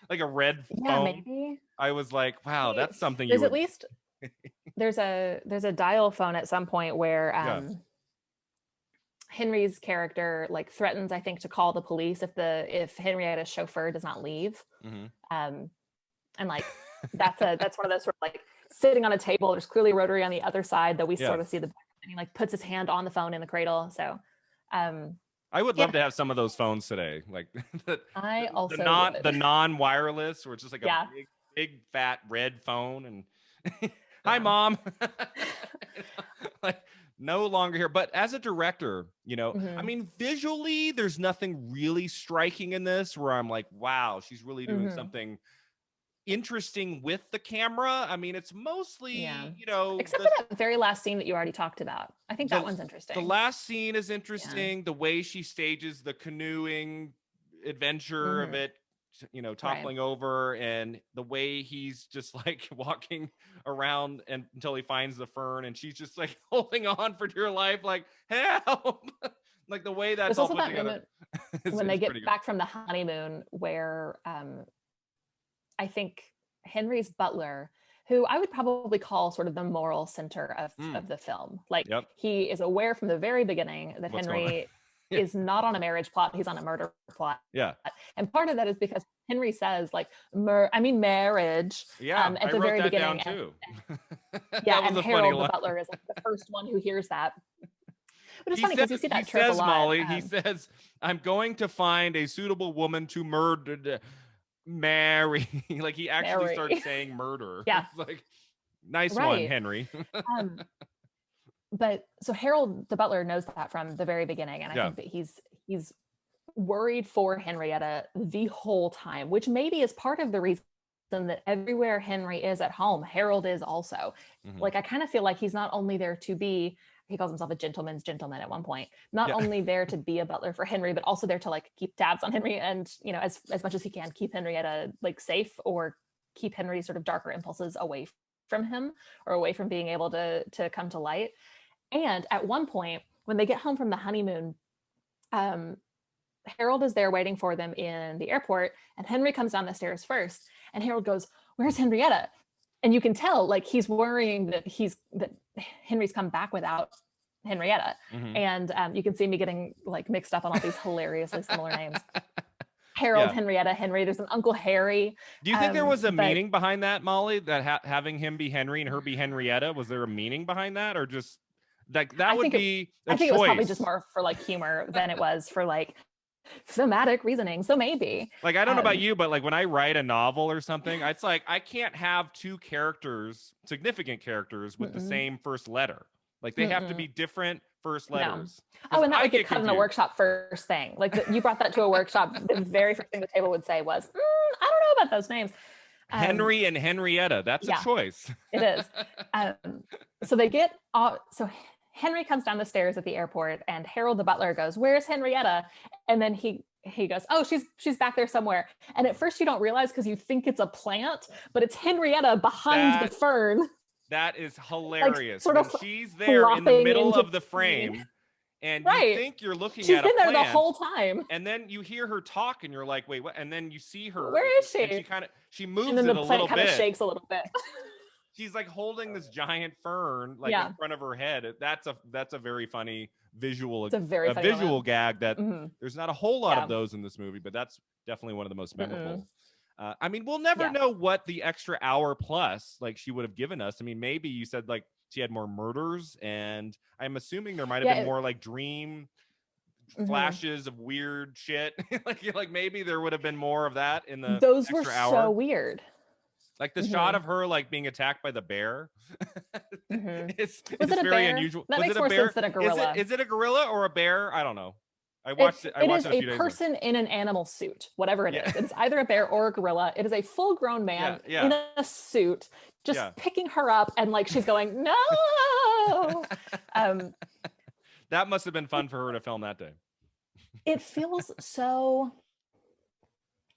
Like a red phone? Maybe. I was like, wow, that's something there's there's a dial phone at some point where Henry's character like threatens, I think, to call the police if Henrietta's chauffeur does not leave. And like that's one of those sort of like sitting on a table. There's clearly a rotary on the other side that we sort of see and he like puts his hand on the phone in the cradle. So I would love to have some of those phones today, like the non-wireless, or it's just like a big fat red phone and hi mom. Like no longer here. But as a director, you know, I mean, visually, there's nothing really striking in this where I'm like, wow, she's really doing something interesting with the camera. I mean, it's mostly, you know, except for that very last scene that you already talked about. I think that one's interesting. The last scene is interesting. The way she stages the canoeing adventure of it, you know, toppling over, and the way he's just like walking around until he finds the fern, and she's just like holding on for dear life, like help. Like the way that's all put together. When they get back from the honeymoon, where I think Henry's butler, who I would probably call sort of the moral center of the film, like he is aware from the very beginning that Henry is not on a marriage plot, he's on a murder plot. And part of that is because Henry says like marriage at the very beginning too. And Harold the butler is like the first one who hears that. But it's funny because you see that trope a lot. Molly, he says, I'm going to find a suitable woman to marry. Like he actually starts saying murder. Like nice one, Henry. But so Harold the butler knows that from the very beginning, and I think that he's worried for Henrietta the whole time, which maybe is part of the reason that everywhere Henry is at home, Harold is also. Like I kind of feel like he's not only there to be, he calls himself a gentleman's gentleman at one point, not only there to be a butler for Henry, but also there to like keep tabs on Henry and, you know, as much as he can keep Henrietta like safe, or keep Henry's sort of darker impulses away from him, or away from being able to come to light. And at one point when they get home from the honeymoon, Harold is there waiting for them in the airport, and Henry comes down the stairs first, and Harold goes, "Where's Henrietta?" And you can tell like he's worrying that Henry's come back without Henrietta. And you can see me getting like mixed up on all these hilariously similar names. Harold, Henrietta, Henry. There's an Uncle Harry. Do you think there was a meaning behind that, Molly? That having him be Henry and her be Henrietta, was there a meaning behind that, or just like that would be a choice? I think it was probably just more for like humor than it was for like thematic reasoning. So maybe like, I don't know about you, but like when I write a novel or something, it's like I can't have two significant characters with the same first letter. Like they have to be different first letters. Oh, and that would get cut in a workshop first thing. Like you brought that to a workshop. The very first thing the table would say was, I don't know about those names. Henry and Henrietta. That's a choice. It is. So they get off. So Henry comes down the stairs at the airport, and Harold the butler goes, "Where's Henrietta?" And then he goes, "Oh, she's back there somewhere." And at first you don't realize because you think it's a plant, but it's Henrietta behind the fern. That is hilarious. Like, sort of she's there in the middle of the frame. And you think you're looking at a plant. She's been there the whole time. And then you hear her talk and you're like, wait, what? And then you see her. Where is she? And she moves and then it the a plant little kind bit. of shakes a little bit. She's like holding this giant fern in front of her head. That's a very funny visual. It's a very funny visual gag that there's not a whole lot of those in this movie, but that's definitely one of the most memorable. I mean, we'll never know what the extra hour plus she would have given us. I mean, maybe you said she had more murders, and I'm assuming there might have been more dream flashes of weird shit. like maybe there would have been more of that in the those extra were hour. So weird. Like the shot of her being attacked by the bear. It's it a very bear? unusual. That was makes it a more bear? sense than a gorilla. Is it a gorilla or a bear? I don't know. I watched it. It is a person in an animal suit, whatever it is. It's either a bear or a gorilla. It is a full-grown man in a suit, just picking her up, and she's going, "No." That must have been fun for her to film that day. It feels so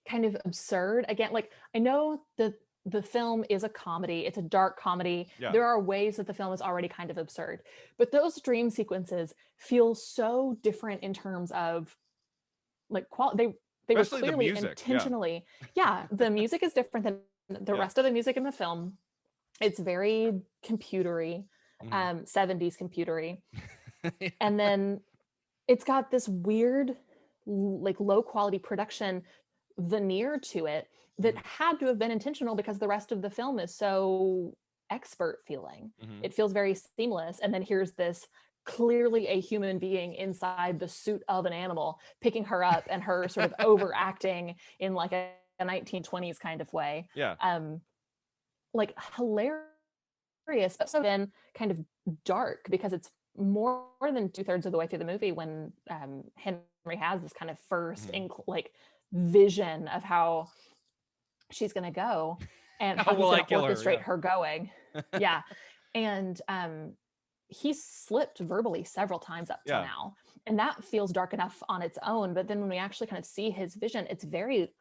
kind of absurd. Again, I know the film is a comedy. It's a dark comedy. Yeah. There are ways that the film is already kind of absurd, but those dream sequences feel so different in terms of quality. They were clearly intentionally. Yeah, the music is different than the rest of the music in the film. It's very computery, 70s computery. And then it's got this weird, low quality production veneer to it that had to have been intentional because the rest of the film is so expert feeling. It feels very seamless. And then here's this clearly a human being inside the suit of an animal picking her up and her sort of overacting in a 1920s kind of way. Yeah. Hilarious, but so then kind of dark because it's more than 2/3 of the way through the movie when Henry has this kind of first vision of how she's going to go and how he's going to orchestrate her going. Yeah. And he's slipped verbally several times up till now, and that feels dark enough on its own. But then when we actually kind of see his vision, it's very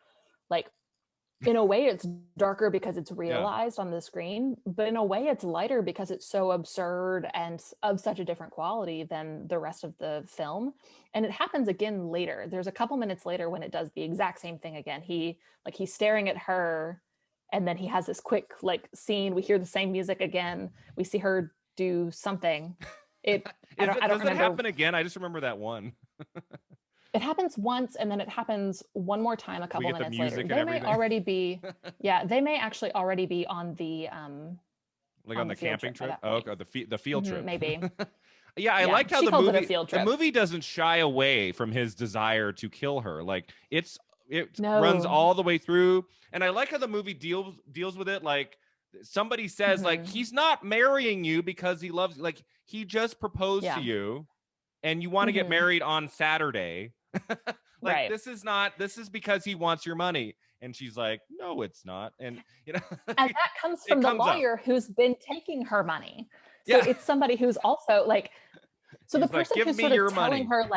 in a way it's darker because it's realized on the screen, but in a way it's lighter because it's so absurd and of such a different quality than the rest of the film. And it happens again later. There's a couple minutes later when it does the exact same thing again. He's staring at her, and then he has this quick scene. We hear the same music again. We see her do something. I don't remember. Does it happen again? I just remember that one. It happens once, and then it happens one more time a couple minutes later. They may already be, they may actually already be on the on the camping trip. Oh, okay, the field trip, maybe. I like how the movie doesn't shy away from his desire to kill her. It runs all the way through, and I like how the movie deals with it. Somebody says, he's not marrying you because he loves you. He just proposed to you, and you want to get married on Saturday. Right. This is because he wants your money. And she's like, no, it's not. And and that comes from the lawyer who's been taking her money. So it's somebody who's also so the person who's sort of telling her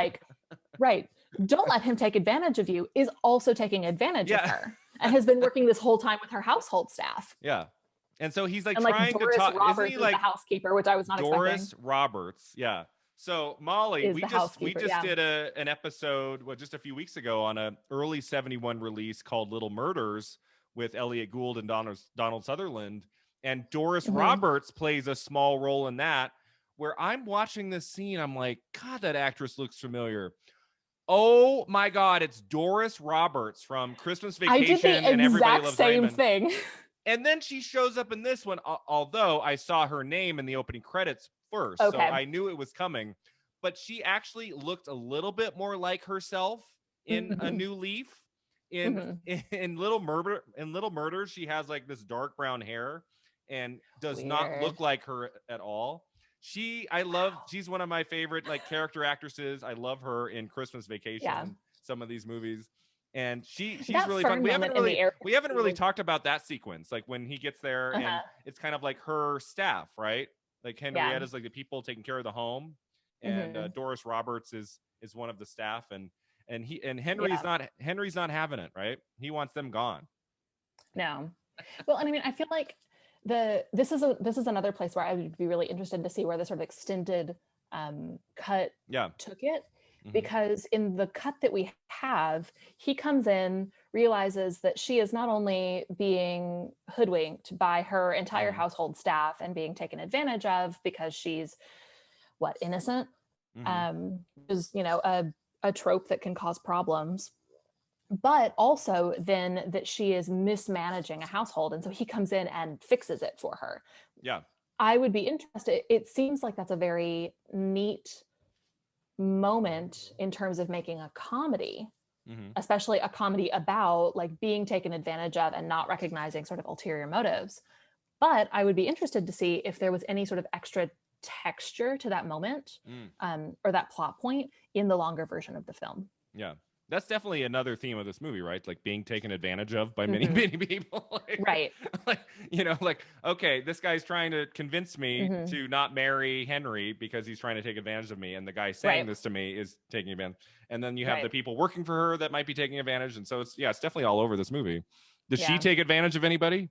right, don't let him take advantage of you, is also taking advantage of her and has been working this whole time with her household staff. Yeah. And so he's and trying Doris to talk. Roberts is the housekeeper, which I was not Doris expecting. Roberts, yeah. So Molly, we just did an episode just a few weeks ago on an early 71 release called Little Murders with Elliot Gould and Donald Sutherland, and Doris Roberts plays a small role in that. Where I'm watching this scene, I'm like, God, that actress looks familiar. Oh my God, it's Doris Roberts from Christmas Vacation and Everybody Loves Raymond. Thing. And then she shows up in this one, although I saw her name in the opening credits first, so I knew it was coming. But she actually looked a little bit more like herself in A New Leaf. In Little Murder, she has this dark brown hair and does not look like her at all. She's one of my favorite character actresses. I love her in Christmas Vacation, some of these movies. And she's that really fun. We haven't really was... talked about that sequence, like when he gets there and it's kind of like her staff, right? Like Henrietta's like the people taking care of the home, and Doris Roberts is one of the staff, and Henry's not having it, right? He wants them gone. No. Well, and I mean, I feel like this is another place where I would be really interested to see where the sort of extended cut took it. Because in the cut that we have, he comes in, realizes that she is not only being hoodwinked by her entire household staff and being taken advantage of because she's innocent, is, you know, a trope that can cause problems, but also then that she is mismanaging a household. And so he comes in and fixes it for her. Yeah. I would be interested. It seems like that's a very neat moment in terms of making a comedy, especially a comedy about like being taken advantage of and not recognizing sort of ulterior motives. But I would be interested to see if there was any sort of extra texture to that moment or that plot point in the longer version of the film. Yeah. That's definitely another theme of this movie, right? Like being taken advantage of by many people. Like, right. Like, you know, like, okay, this guy's trying to convince me to not marry Henry because he's trying to take advantage of me. And the guy saying this to me is taking advantage. And then you have the people working for her that might be taking advantage. And so it's definitely all over this movie. Does she take advantage of anybody?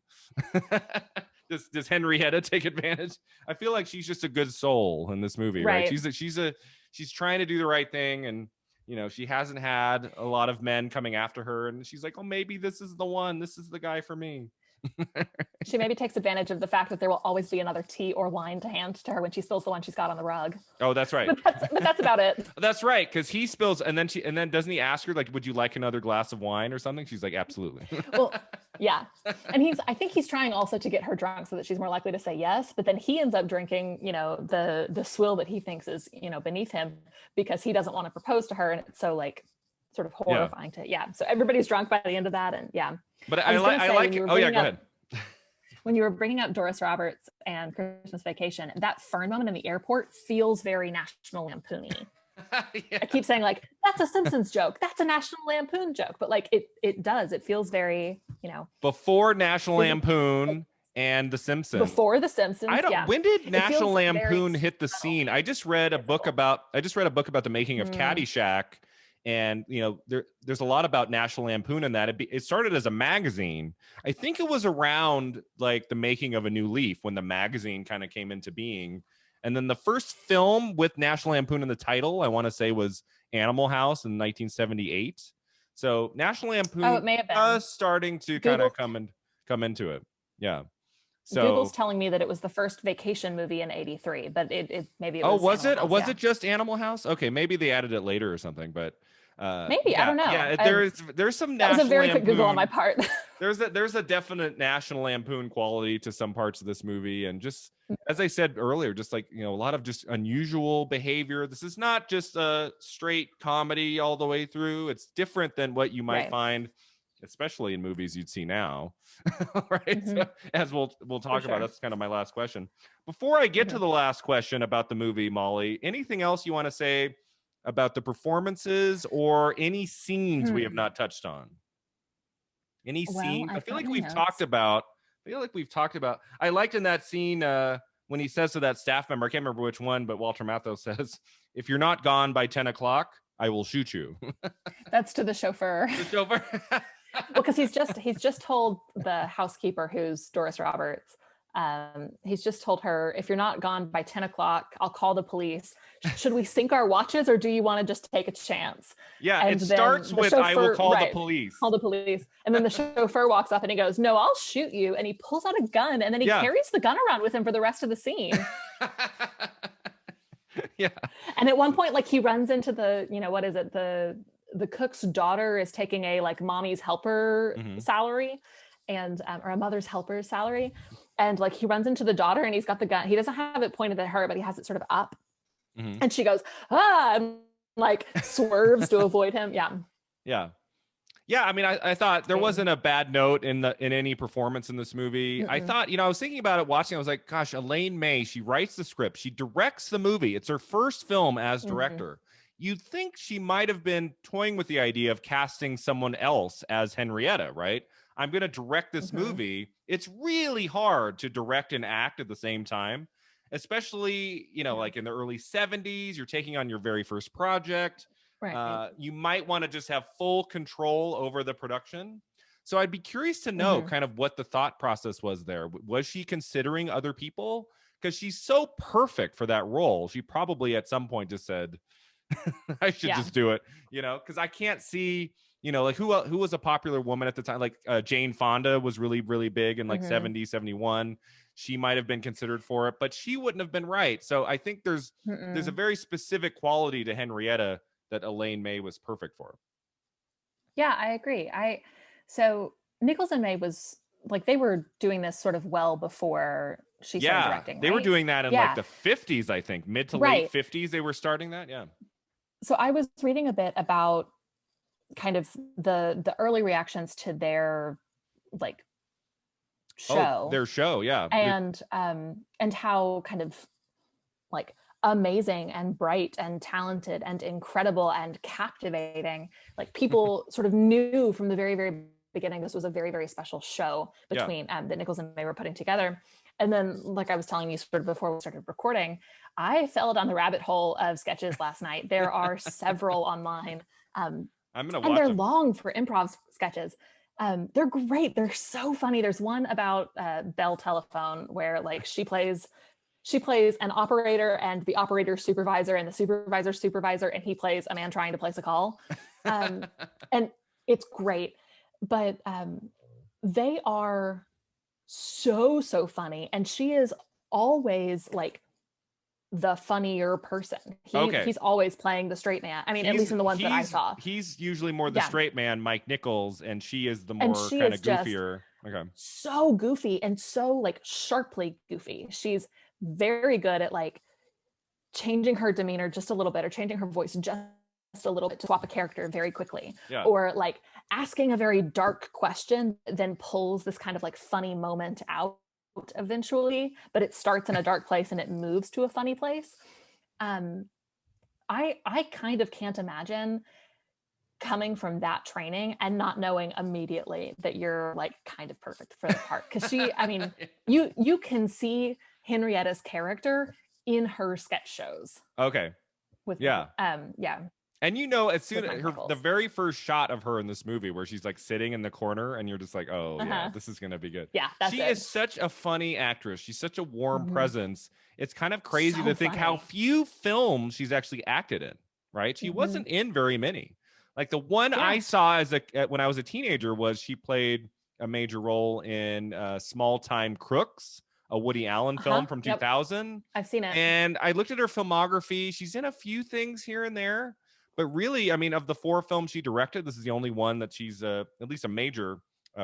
Does Henrietta take advantage? I feel like she's just a good soul in this movie, right? She's trying to do the right thing, and you know, she hasn't had a lot of men coming after her, and she's like, oh, maybe this is the one. This is the guy for me. She maybe takes advantage of the fact that there will always be another tea or wine to hand to her when she spills the one she's got on the rug. Oh, that's right. But that's about it. That's right, because he spills, and then doesn't he ask her, like, would you like another glass of wine or something? She's like, absolutely. Well, yeah. And I think he's trying also to get her drunk so that she's more likely to say yes. But then he ends up drinking, you know, the swill that he thinks is, you know, beneath him because he doesn't want to propose to her. And it's so like sort of horrifying so everybody's drunk by the end of that. And but I like oh yeah, go ahead. When you were bringing up Doris Roberts and Christmas Vacation, that fern moment in the airport feels very National Lampoon-y. I keep saying like, that's a Simpsons joke, that's a National Lampoon joke, but like it does, it feels very, you know, before National Lampoon and the Simpsons. Before the Simpsons. When did National Lampoon hit the scene? I just read a book about the making of Caddyshack. And, you know, there's a lot about National Lampoon in that. It started as a magazine. I think it was around like the making of A New Leaf when the magazine kind of came into being. And then the first film with National Lampoon in the title, I want to say, was Animal House in 1978. So National Lampoon it may have been. Was starting to kind of come into it. Yeah. So Google's telling me that it was the first vacation movie in '83, but it maybe it was. Oh, was it? House, was it just Animal House? Okay, maybe they added it later or something, but maybe I don't know. Yeah, there's some. That was a very quick Google on my part. there's a definite National Lampoon quality to some parts of this movie, and just as I said earlier, just like, you know, a lot of just unusual behavior. This is not just a straight comedy all the way through. It's different than what you might find, especially in movies you'd see now. Right. So, as we'll talk about, that's kind of my last question. Before I get to the last question about the movie, Molly, anything else you want to say about the performances or any scenes we have not touched on? Any scene? I feel like we've talked about. I liked in that scene when he says to that staff member, I can't remember which one, but Walter Matthau says, if you're not gone by 10 o'clock, I will shoot you. That's to the chauffeur. The chauffeur. Well, because he's just told the housekeeper, who's Doris Roberts, he's just told her, if you're not gone by 10 o'clock, I'll call the police. Should we sync our watches, or do you want to just take a chance? Yeah, and it starts with, I will call the police. Call the police. And then the chauffeur walks up and he goes, no, I'll shoot you. And he pulls out a gun, and then he carries the gun around with him for the rest of the scene. Yeah. And at one point, like, he runs into the, you know, what is it? The cook's daughter is taking a like mommy's helper salary, and or a mother's helper salary. And like, he runs into the daughter and he's got the gun. He doesn't have it pointed at her, but he has it sort of up. And she goes, and like swerves to avoid him. Yeah. Yeah. Yeah. I mean, I thought there wasn't a bad note in any performance in this movie. I thought, you know, I was thinking about it watching. I was like, gosh, Elaine May, she writes the script. She directs the movie. It's her first film as director. you'd think she might have been toying with the idea of casting someone else as Henrietta, right? I'm going to direct this movie. It's really hard to direct and act at the same time, especially, like in the early 70s, you're taking on your very first project. Right. You might want to just have full control over the production. So I'd be curious to know kind of what the thought process was there. Was she considering other people? Because she's so perfect for that role. She probably at some point just said, I should just do it, because I can't see, like who was a popular woman at the time? Like Jane Fonda was really, really big in like 70, 71. She might have been considered for it, but she wouldn't have been right. So I think there's a very specific quality to Henrietta that Elaine May was perfect for. Yeah, I agree. So Nichols and May was like, they were doing this sort of well before she started directing, right? They were doing that in like the 50s, I think, mid to late 50s. They were starting that. Yeah. So I was reading a bit about kind of the early reactions to their like show. Their show, yeah. And how kind of like amazing and bright and talented and incredible and captivating, like people sort of knew from the very, very beginning this was a very, very special show between that Nichols and May were putting together. And then, like I was telling you sort of before we started recording, I fell down the rabbit hole of sketches last night. There are several online. I'm gonna watch and they're them. long for improv sketches. They're great. They're so funny. There's one about Bell Telephone where like she plays an operator and the operator supervisor and the supervisor's supervisor, and he plays a man trying to place a call. And it's great. But they are so funny. And she is always like the funnier person. He's always playing the straight man. I mean, at least in the ones that I saw. He's usually more the straight man, Mike Nichols, and she is the more kind of goofier. Okay. So goofy and so like sharply goofy. She's very good at like changing her demeanor just a little bit or changing her voice just a little bit to swap a character very quickly. Yeah. Or like asking a very dark question, then pulls this kind of like funny moment out eventually, but it starts in a dark place and it moves to a funny place. I kind of can't imagine coming from that training and not knowing immediately that you're like kind of perfect for the part. Because she, I mean, you can see Henrietta's character in her sketch shows. Okay. Yeah. And as soon as the very first shot of her in this movie where she's like sitting in the corner and you're just like, oh yeah, this is going to be good. Yeah. She is such a funny actress. She's such a warm presence. It's kind of crazy to think how few films she's actually acted in, right? She wasn't in very many. Like the one I saw when I was a teenager was she played a major role in Small Time Crooks, a Woody Allen film from 2000. Yep. I've seen it. And I looked at her filmography. She's in a few things here and there. But really, I mean, of the 4 films she directed, this is the only one that she's at least a major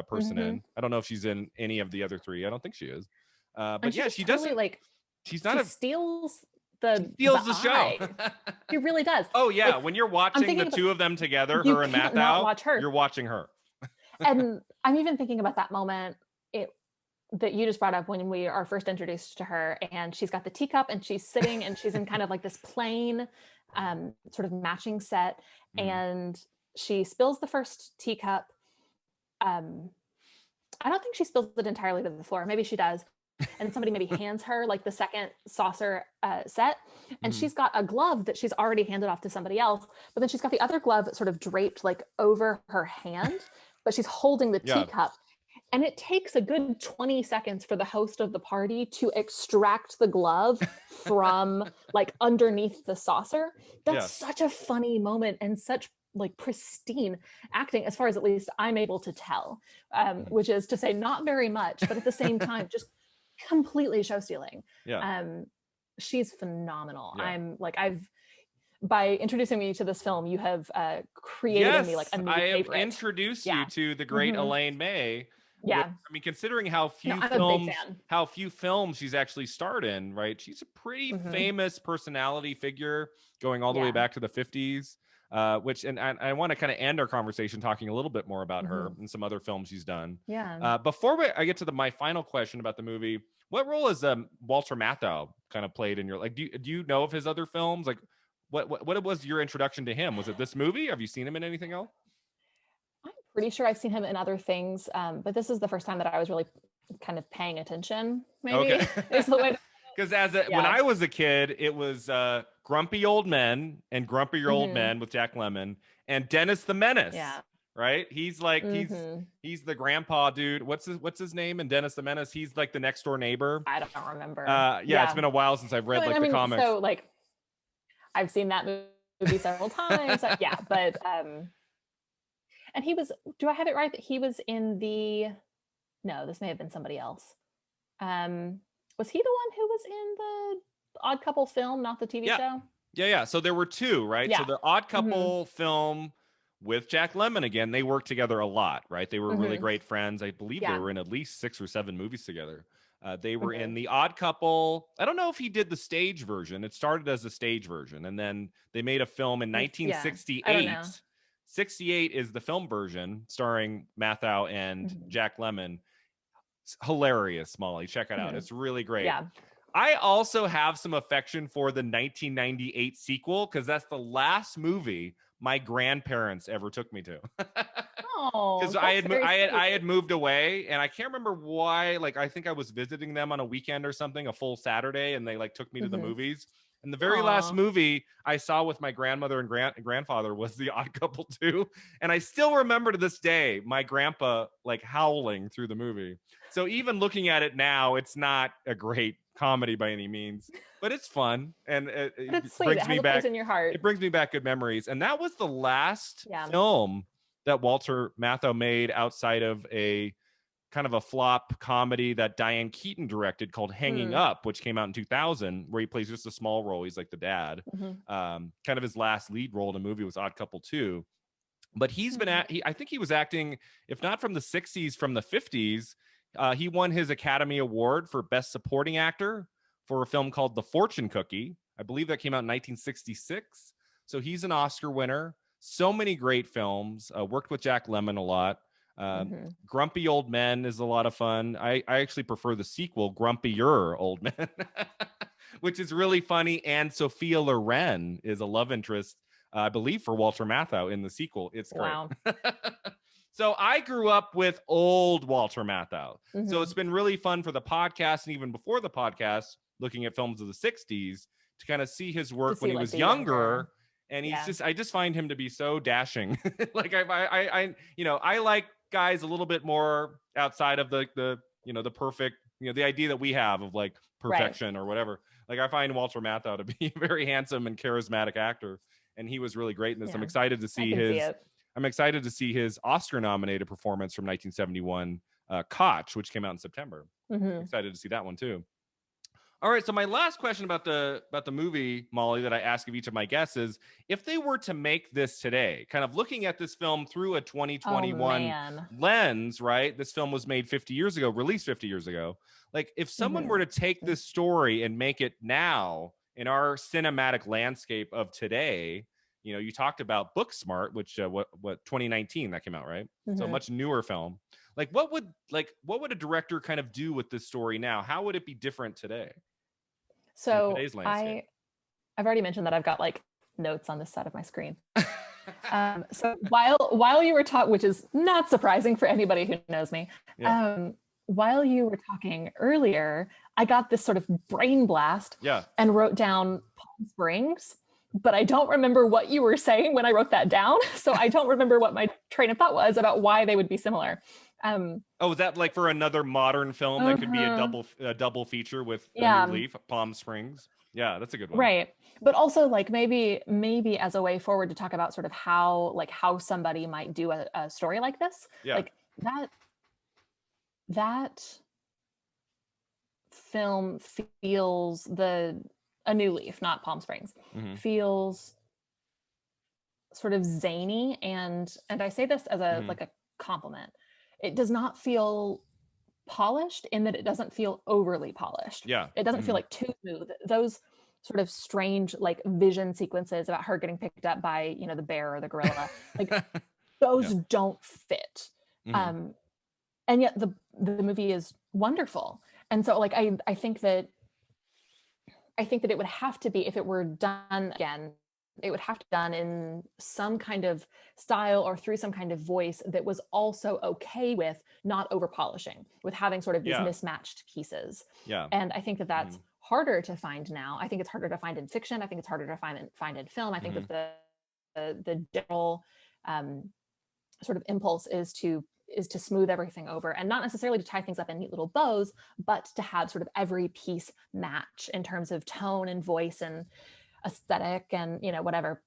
person in. I don't know if she's in any of the other 3. I don't think she is. But yeah, she doesn't. Like, she's not steals the show. She really does. Oh yeah, like, when you're watching the 2 of them together, her and Matthau, you're watching her. And I'm even thinking about that moment that you just brought up when we are first introduced to her, and she's got the teacup and she's sitting and she's in kind of like this plain sort of matching set, and she spills the first teacup. I don't think she spills it entirely to the floor. Maybe she does. And somebody maybe hands her like the second saucer set, and she's got a glove that she's already handed off to somebody else, but then she's got the other glove sort of draped like over her hand, but she's holding the teacup. And it takes a good 20 seconds for the host of the party to extract the glove from like underneath the saucer. That's such a funny moment and such like pristine acting, as far as at least I'm able to tell, which is to say not very much, but at the same time, just completely show stealing. She's phenomenal. By introducing me to this film, you have created me like a new favorite. I have introduced you to the great Elaine May. Yeah. I mean, considering how few films she's actually starred in, right? She's a pretty famous personality figure going all the way back to the 50s, and I want to kind of end our conversation talking a little bit more about her and some other films she's done. Yeah. Before I get to my final question about the movie, what role has Walter Matthau kind of played in your, like, do you know of his other films? Like, what was your introduction to him? Was it this movie? Have you seen him in anything else? I'm pretty sure I've seen him in other things, but this is the first time that I was really kind of paying attention, maybe. Okay. Is the way because when I was a kid, it was Grumpy Old Men and Grumpy Old Men with Jack Lemmon and Dennis the Menace. Yeah. Right? He's like he's the grandpa dude. What's his name in Dennis the Menace? He's like the next door neighbor. I don't remember. Yeah, it's been a while since I've read the comics. So like I've seen that movie several times. Yeah, but and he was, do I have it right that he was in no, this may have been somebody else. Was he the one who was in the Odd Couple film, not the TV show? Yeah. So there were two, right? Yeah. So the Odd Couple film with Jack Lemmon again, they worked together a lot, right? They were really great friends. I believe they were in at least 6 or 7 movies together. They were in The Odd Couple. I don't know if he did the stage version. It started as a stage version, and then they made a film in 1968. 68 is the film version starring Matthau and Jack Lemmon. It's hilarious, Molly. Check it out. It's really great. Yeah. I also have some affection for the 1998 sequel because that's the last movie my grandparents ever took me to. Because I had moved away, and I can't remember why. Like, I think I was visiting them on a weekend or something, a full Saturday, and they like took me to the movies. And the very last movie I saw with my grandmother and grandfather was The Odd Couple 2. And I still remember to this day my grandpa like howling through the movie. So even looking at it now, it's not a great comedy by any means, but it's fun, and it brings me back in your heart. It brings me back good memories. And that was the last film that Walter Matthau made outside of a kind of a flop comedy that Diane Keaton directed called Hanging Up, which came out in 2000, where he plays just a small role. He's like the dad. Kind of his last lead role in a movie was Odd Couple 2. But he's been I think he was acting, if not from the 60s, from the 50s. He won his Academy Award for Best Supporting Actor for a film called The Fortune Cookie. I believe that came out in 1966. So he's an Oscar winner. So many great films. Worked with Jack Lemmon a lot. Grumpy Old Men is a lot of fun. I actually prefer the sequel, Grumpier Old Men, which is really funny. And Sophia Loren is a love interest, I believe, for Walter Matthau in the sequel. It's great. Wow. So I grew up with old Walter Matthau. So it's been really fun for the podcast, and even before the podcast, looking at films of the 60s to kind of see his work when he was younger. And he's I just find him to be so dashing. Like I like guys a little bit more outside of the perfect, the idea that we have of like perfection or whatever. Like I find Walter Matthau to be a very handsome and charismatic actor, and he was really great in this. I'm excited to see his Oscar-nominated performance from 1971, Koch, which came out in September. I'm excited to see that one too. All right, so my last question about the movie, Molly, that I ask of each of my guests is, if they were to make this today, kind of looking at this film through a 2021 lens, right? This film was made 50 years ago, released 50 years ago. Like, if someone were to take this story and make it now in our cinematic landscape of today, you talked about Booksmart, which what 2019 that came out, right? So a much newer film. Like, what would a director kind of do with this story now? How would it be different today? So I've already mentioned that I've got like notes on this side of my screen. So while you were talking, which is not surprising for anybody who knows me, while you were talking earlier, I got this sort of brain blast and wrote down Palm Springs. But I don't remember what you were saying when I wrote that down. So I don't remember what my train of thought was about why they would be similar. Is that like for another modern film that could be a double feature with a new leaf, Palm Springs? Yeah, that's a good one. Right. But also like maybe as a way forward to talk about sort of how somebody might do a story like this. Yeah. Like that film feels A New Leaf, not Palm Springs, feels sort of zany, and I say this as a like a compliment. It does not feel polished in that it doesn't feel overly polished. Yeah, it doesn't feel like too smooth. Those sort of strange like vision sequences about her getting picked up by the bear or the gorilla, like those don't fit. And yet the movie is wonderful, and so like I think that it would have to be, if it were done again it would have to be done in some kind of style or through some kind of voice that was also okay with not over polishing, with having sort of these mismatched pieces. And I think that that's harder to find now. I think it's harder to find in fiction. I think it's harder to find in film. I think that the general sort of impulse is to smooth everything over, and not necessarily to tie things up in neat little bows, but to have sort of every piece match in terms of tone and voice and aesthetic and, you know, whatever.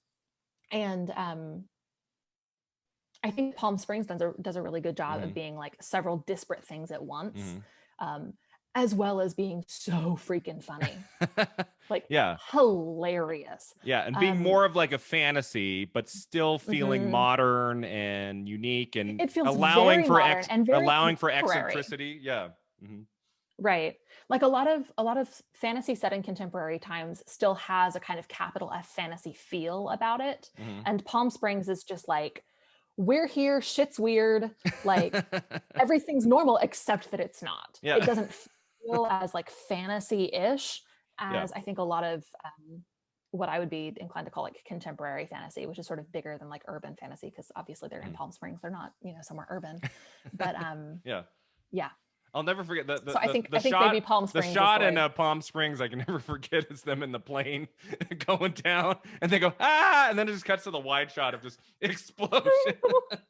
And I think Palm Springs does a really good job of being like several disparate things at once, as well as being so freaking funny. Like, hilarious. Yeah, and being more of like a fantasy, but still feeling modern and unique, and it feels allowing for allowing for eccentricity. Right. Like a lot of fantasy set in contemporary times still has a kind of capital F fantasy feel about it. And Palm Springs is just like, we're here, shit's weird, like everything's normal except that it's not. It doesn't feel as like fantasy-ish as I think a lot of what I would be inclined to call like contemporary fantasy, which is sort of bigger than like urban fantasy, because obviously they're in Palm Springs, they're not, you know, somewhere urban. But I'll never forget so I think maybe Palm Springs. The shot in Palm Springs I can never forget is them in the plane going down, and they go and then it just cuts to the wide shot of just explosion.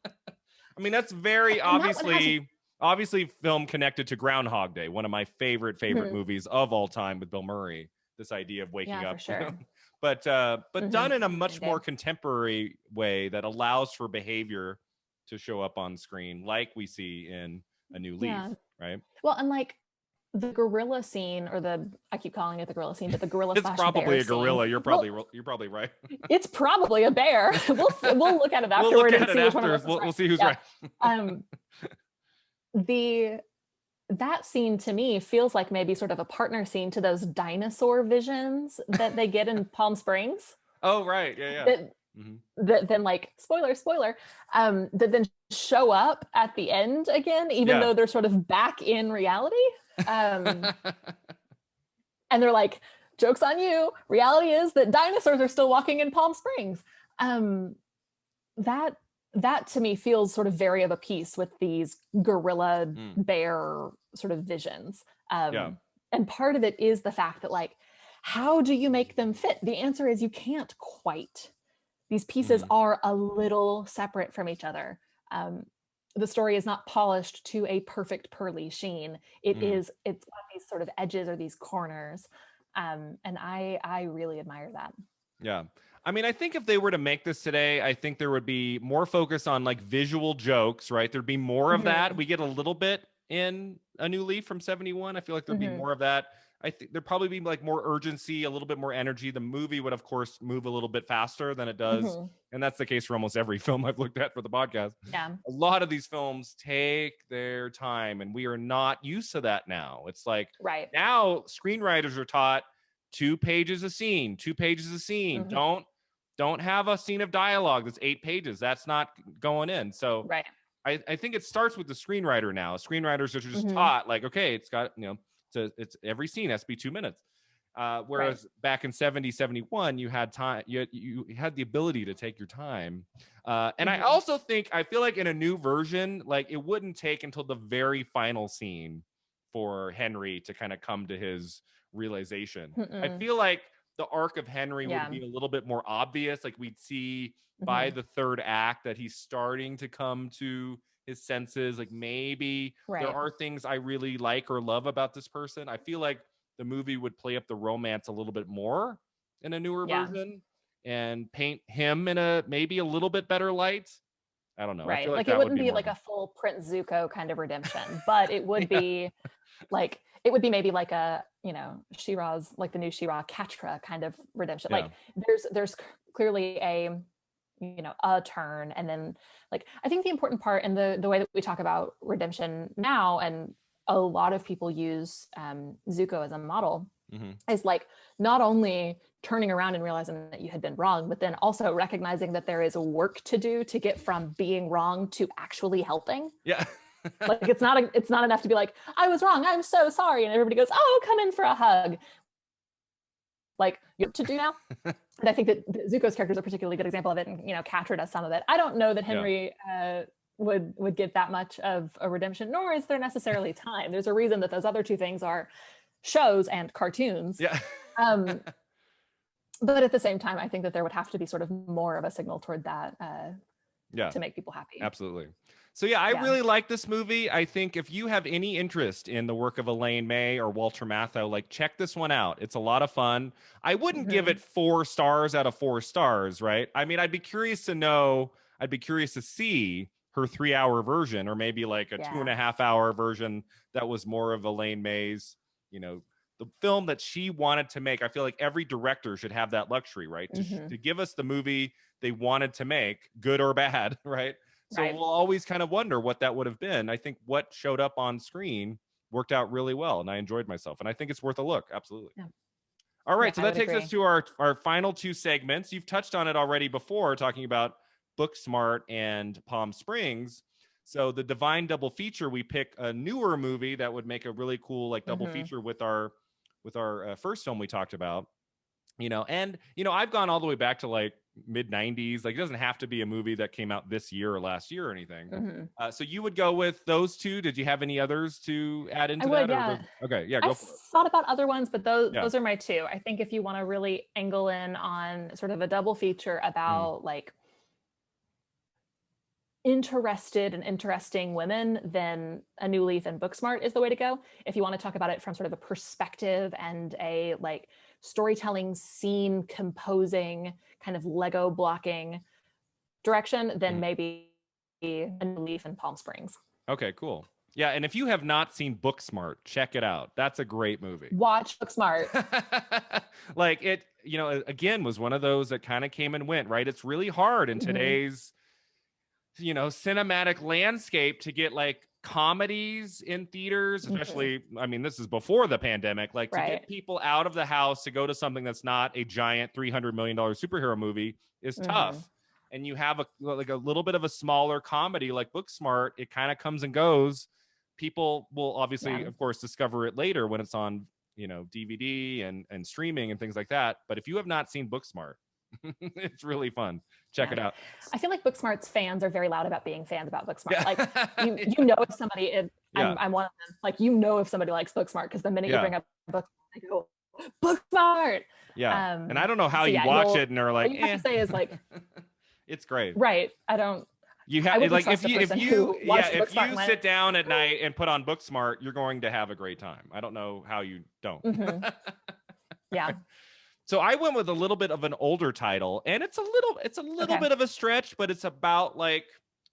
I mean, that's very obviously film connected to Groundhog Day, one of my favorite movies of all time with Bill Murray. This idea of waking up, for sure. You know? But done in a much more contemporary way that allows for behavior to show up on screen, like we see in A New Leaf, right? Well, and like the gorilla scene, or I keep calling it the gorilla scene, but the gorilla. It's probably a gorilla. You're probably right. It's probably a bear. We'll look at it afterward and see which one of us is right. We'll see who's right. That scene to me feels like maybe sort of a partner scene to those dinosaur visions that they get in Palm Springs. Oh, right. Yeah. That then, like, spoiler, that then show up at the end again, even though they're sort of back in reality. And they're like, joke's on you. Reality is that dinosaurs are still walking in Palm Springs. That to me feels sort of very of a piece with these gorilla bear sort of visions. And part of it is the fact that, like, how do you make them fit? The answer is you can't quite. These pieces are a little separate from each other. The story is not polished to a perfect pearly sheen. It's got these sort of edges or these corners. And I really admire that. Yeah. I mean, I think if they were to make this today, I think there would be more focus on like visual jokes, right? There'd be more of that. We get a little bit in A New Leaf from 71. I feel like there'd be more of that. I think there'd probably be like more urgency, a little bit more energy. The movie would, of course, move a little bit faster than it does. And that's the case for almost every film I've looked at for the podcast. Yeah. A lot of these films take their time, and we are not used to that now. It's like now screenwriters are taught 2 pages a scene, 2 pages a scene. Don't have a scene of dialogue that's 8 pages. That's not going in. So I think it starts with the screenwriter now. Screenwriters are just taught, like, okay, it's got, you know, it's every scene has to be 2 minutes. Whereas back in 70, 71, you had time, you had the ability to take your time. And I also I feel like in a new version, like it wouldn't take until the very final scene for Henry to kind of come to his realization. I feel like the arc of Henry would be a little bit more obvious. Like we'd see by the third act that he's starting to come to his senses. Like maybe there are things I really like or love about this person. I feel like the movie would play up the romance a little bit more in a newer version and paint him in a maybe a little bit better light. I don't know. Right. I feel like it wouldn't be like a full Prince Zuko kind of redemption, but it would be like, it would be maybe like a, you know, She-Ra's, like the new She-Ra Catra kind of redemption. Like there's clearly a, you know, a turn. And then, like, I think the important part and the way that we talk about redemption now, and a lot of people use Zuko as a model, is like not only turning around and realizing that you had been wrong, but then also recognizing that there is work to do to get from being wrong to actually helping. Like it's not enough to be like, I was wrong, I'm so sorry, and everybody goes, oh, come in for a hug. like to do now. And I think that Zuko's character is a particularly good example of it, and Catra does some of it. I don't know that Henry would get that much of a redemption, nor is there necessarily time. There's a reason that those other two things are shows and cartoons. Yeah. But at the same time, I think that there would have to be sort of more of a signal toward that to make people happy. Absolutely. So I really like this movie. I think if you have any interest in the work of Elaine May or Walter Matthau, like check this one out. It's a lot of fun. I wouldn't give it 4 stars out of 4 stars, right? I mean, I'd be curious to see her 3-hour version, or maybe like a 2.5-hour version that was more of Elaine May's, the film that she wanted to make. I feel like every director should have that luxury, right? To give us the movie they wanted to make, good or bad, right? So we'll always kind of wonder what that would have been. I think what showed up on screen worked out really well, and I enjoyed myself. And I think it's worth a look. Absolutely. Yeah. All right. So that takes us to our final 2 segments. You've touched on it already before, talking about Booksmart and Palm Springs. So the Divine double feature, we pick a newer movie that would make a really cool like double feature with our first film we talked about. And I've gone all the way back to like mid 90s. Like it doesn't have to be a movie that came out this year or last year or anything. So you would go with those 2. Did you have any others to add into that? Yeah. Okay. Yeah. Go for it. I thought about other ones, but those are my 2. I think if you want to really angle in on sort of a double feature about like interested and interesting women, then A New Leaf and Booksmart is the way to go. If you want to talk about it from sort of a perspective and a like storytelling, scene composing, kind of Lego blocking direction, then maybe A New Leaf and Palm Springs. Okay, cool. Yeah, and if you have not seen Booksmart, check it out. That's a great movie. Watch Booksmart. Like it, again, was one of those that kind of came and went, right? It's really hard in today's cinematic landscape to get like comedies in theaters, especially I mean, this is before the pandemic, like to get people out of the house to go to something that's not a giant $300 million superhero movie is tough. And you have a little bit of a smaller comedy like Booksmart, it kind of comes and goes. People will obviously of course discover it later when it's on DVD and streaming and things like that, but if you have not seen Booksmart, it's really fun. Check it out. I feel like Booksmart's fans are very loud about being fans about Booksmart. Like if somebody, I'm one of them. Like if somebody likes Booksmart, because the minute you bring up Booksmart, I go Booksmart. Yeah, and I don't know how you watch it and are like. All you have to say is like, it's great. Right. I don't. You have like if you sit down at night and put on Booksmart, you're going to have a great time. I don't know how you don't. Yeah. So I went with a little bit of an older title, and it's a little bit of a stretch, but it's about like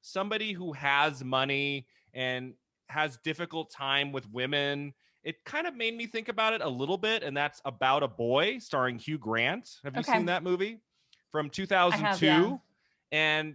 somebody who has money and has difficult time with women. It kind of made me think about it a little bit, and that's About a Boy, starring Hugh Grant. Have you seen that movie from 2002? I have, and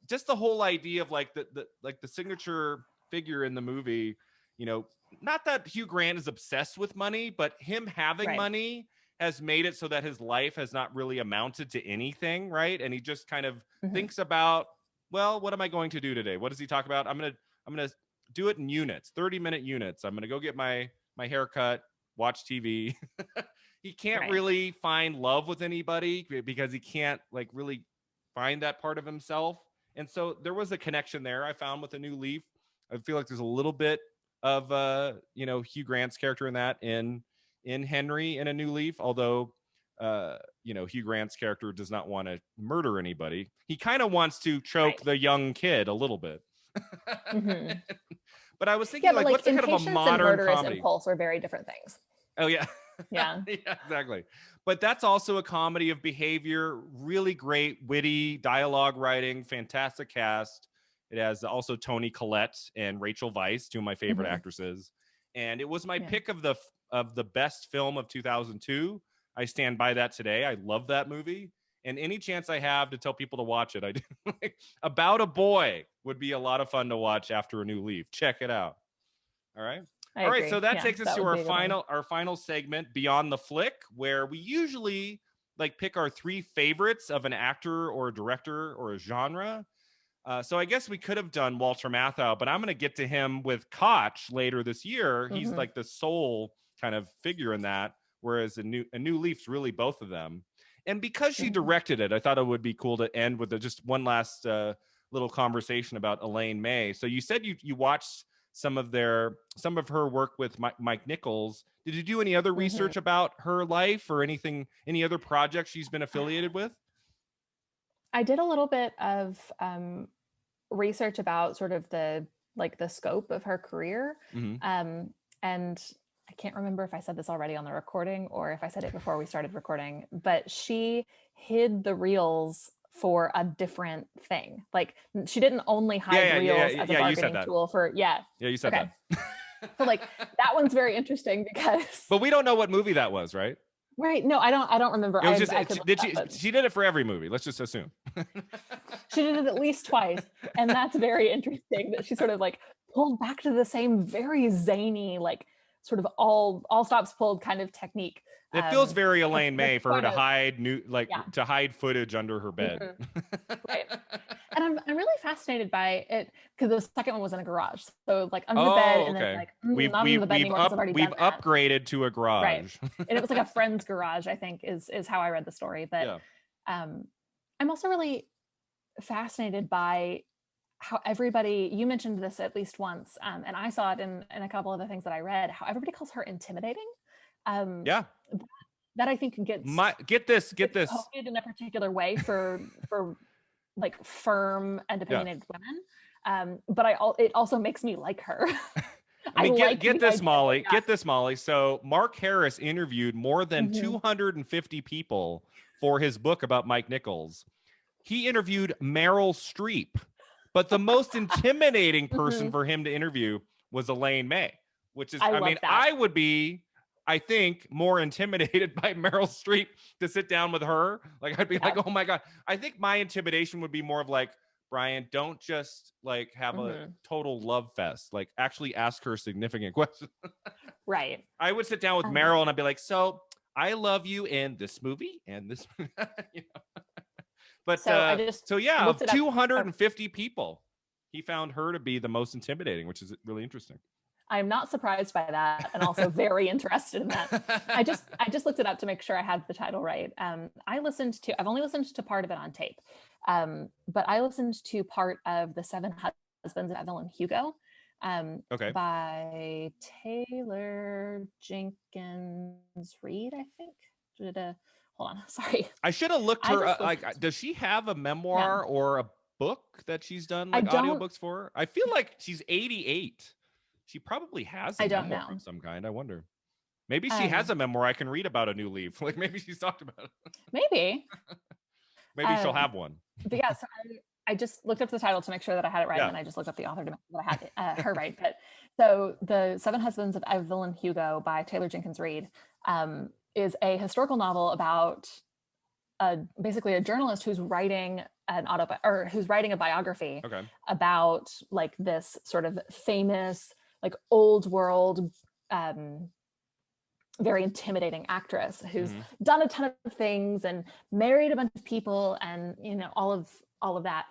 just the whole idea of like the signature figure in the movie. Not that Hugh Grant is obsessed with money, but him having money has made it so that his life has not really amounted to anything, right? And he just kind of thinks about, well, what am I going to do today? What does he talk about? I'm gonna do it in units, 30-minute units. I'm gonna go get my haircut, watch TV. He can't really find love with anybody because he can't like really find that part of himself. And so there was a connection there I found with A New Leaf. I feel like there's a little bit of Hugh Grant's character in that in Henry in A New Leaf, although Hugh Grant's character does not want to murder anybody. He kind of wants to choke the young kid a little bit. But I was thinking, like, what's kind of a modern and comedy? Impulse are very different things. Oh yeah, yeah, yeah, exactly. But that's also a comedy of behavior. Really great, witty dialogue writing, fantastic cast. It has also Toni Collette and Rachel Weisz, 2 of my favorite actresses. And it was my pick of the best film of 2002. I stand by that today. I love that movie. And any chance I have to tell people to watch it, I do. About a Boy would be a lot of fun to watch after A New Leaf. Check it out. All right. All right. So that takes us to our final segment, Beyond the Flick, where we usually like pick our 3 favorites of an actor or a director or a genre. So I guess we could have done Walter Matthau, but I'm going to get to him with Koch later this year. He's like the sole kind of figure in that. whereas a new leaf's really both of them. And because she directed it, I thought it would be cool to end with just one last little conversation about Elaine May. So you said you watched some of her work with Mike Nichols. Did you do any other research about her life or any other projects she's been affiliated with? I did a little bit of research about sort of the scope of her career. And I can't remember if I said this already on the recording or if I said it before we started recording, but she hid the reels for a different thing. Like she didn't only hide reels as a bargaining tool for you said that. So like that one's very interesting because but we don't know what movie that was, right? Right. No, I don't remember. She did it for every movie. Let's just assume. She did it at least twice. And that's very interesting that she sort of like pulled back to the same very zany, like sort of all stops pulled kind of technique. It feels very Elaine May for her to hide to hide footage under her bed. Right. And I'm really fascinated by it because the second one was in a garage. So like under the bed and then like not in the bed anymore because I've already done that. Upgraded to a garage. Right. And it was like a friend's garage, I think is how I read the story. But I'm also really fascinated by how everybody, you mentioned this at least once, and I saw it in a couple of the things that I read, how everybody calls her intimidating. That I think get this coded in a particular way for like firm and opinionated women. But it also makes me like her. I mean, get this, Molly. Get this, Molly. So Mark Harris interviewed more than 250 people for his book about Mike Nichols. He interviewed Meryl Streep, but the most intimidating person for him to interview was Elaine May, which is, I would be, I think, more intimidated by Meryl Streep to sit down with her. Like, I'd be like, oh my God. I think my intimidation would be more of like, Brian, don't just like have a total love fest. Like, actually ask her significant questions. Right. I would sit down with Meryl and I'd be like, so I love you in this movie and this, you know. But so 250 people, he found her to be the most intimidating, which is really interesting. I'm not surprised by that, and also very interested in that. I just looked it up to make sure I had the title right. I've only listened to part of it on tape, but I listened to part of The Seven Husbands of Evelyn Hugo, by Taylor Jenkins Reid, I think. Hold on, sorry. I should have looked her up. Like, does she have a memoir or a book that she's done like audiobooks for? I feel like she's 88. She probably has a memoir of some kind. I wonder. Maybe she has a memoir I can read about a new leaf. Like maybe she's talked about it. Maybe. Maybe she'll have one. But yeah, so I just looked up the title to make sure that I had it right, and I just looked up the author to make sure that I had her right. But so The Seven Husbands of Evelyn Hugo by Taylor Jenkins Reid is a historical novel about basically a journalist who's writing who's writing a biography about like this sort of famous, like old world, very intimidating actress who's done a ton of things and married a bunch of people and, you know, all of that.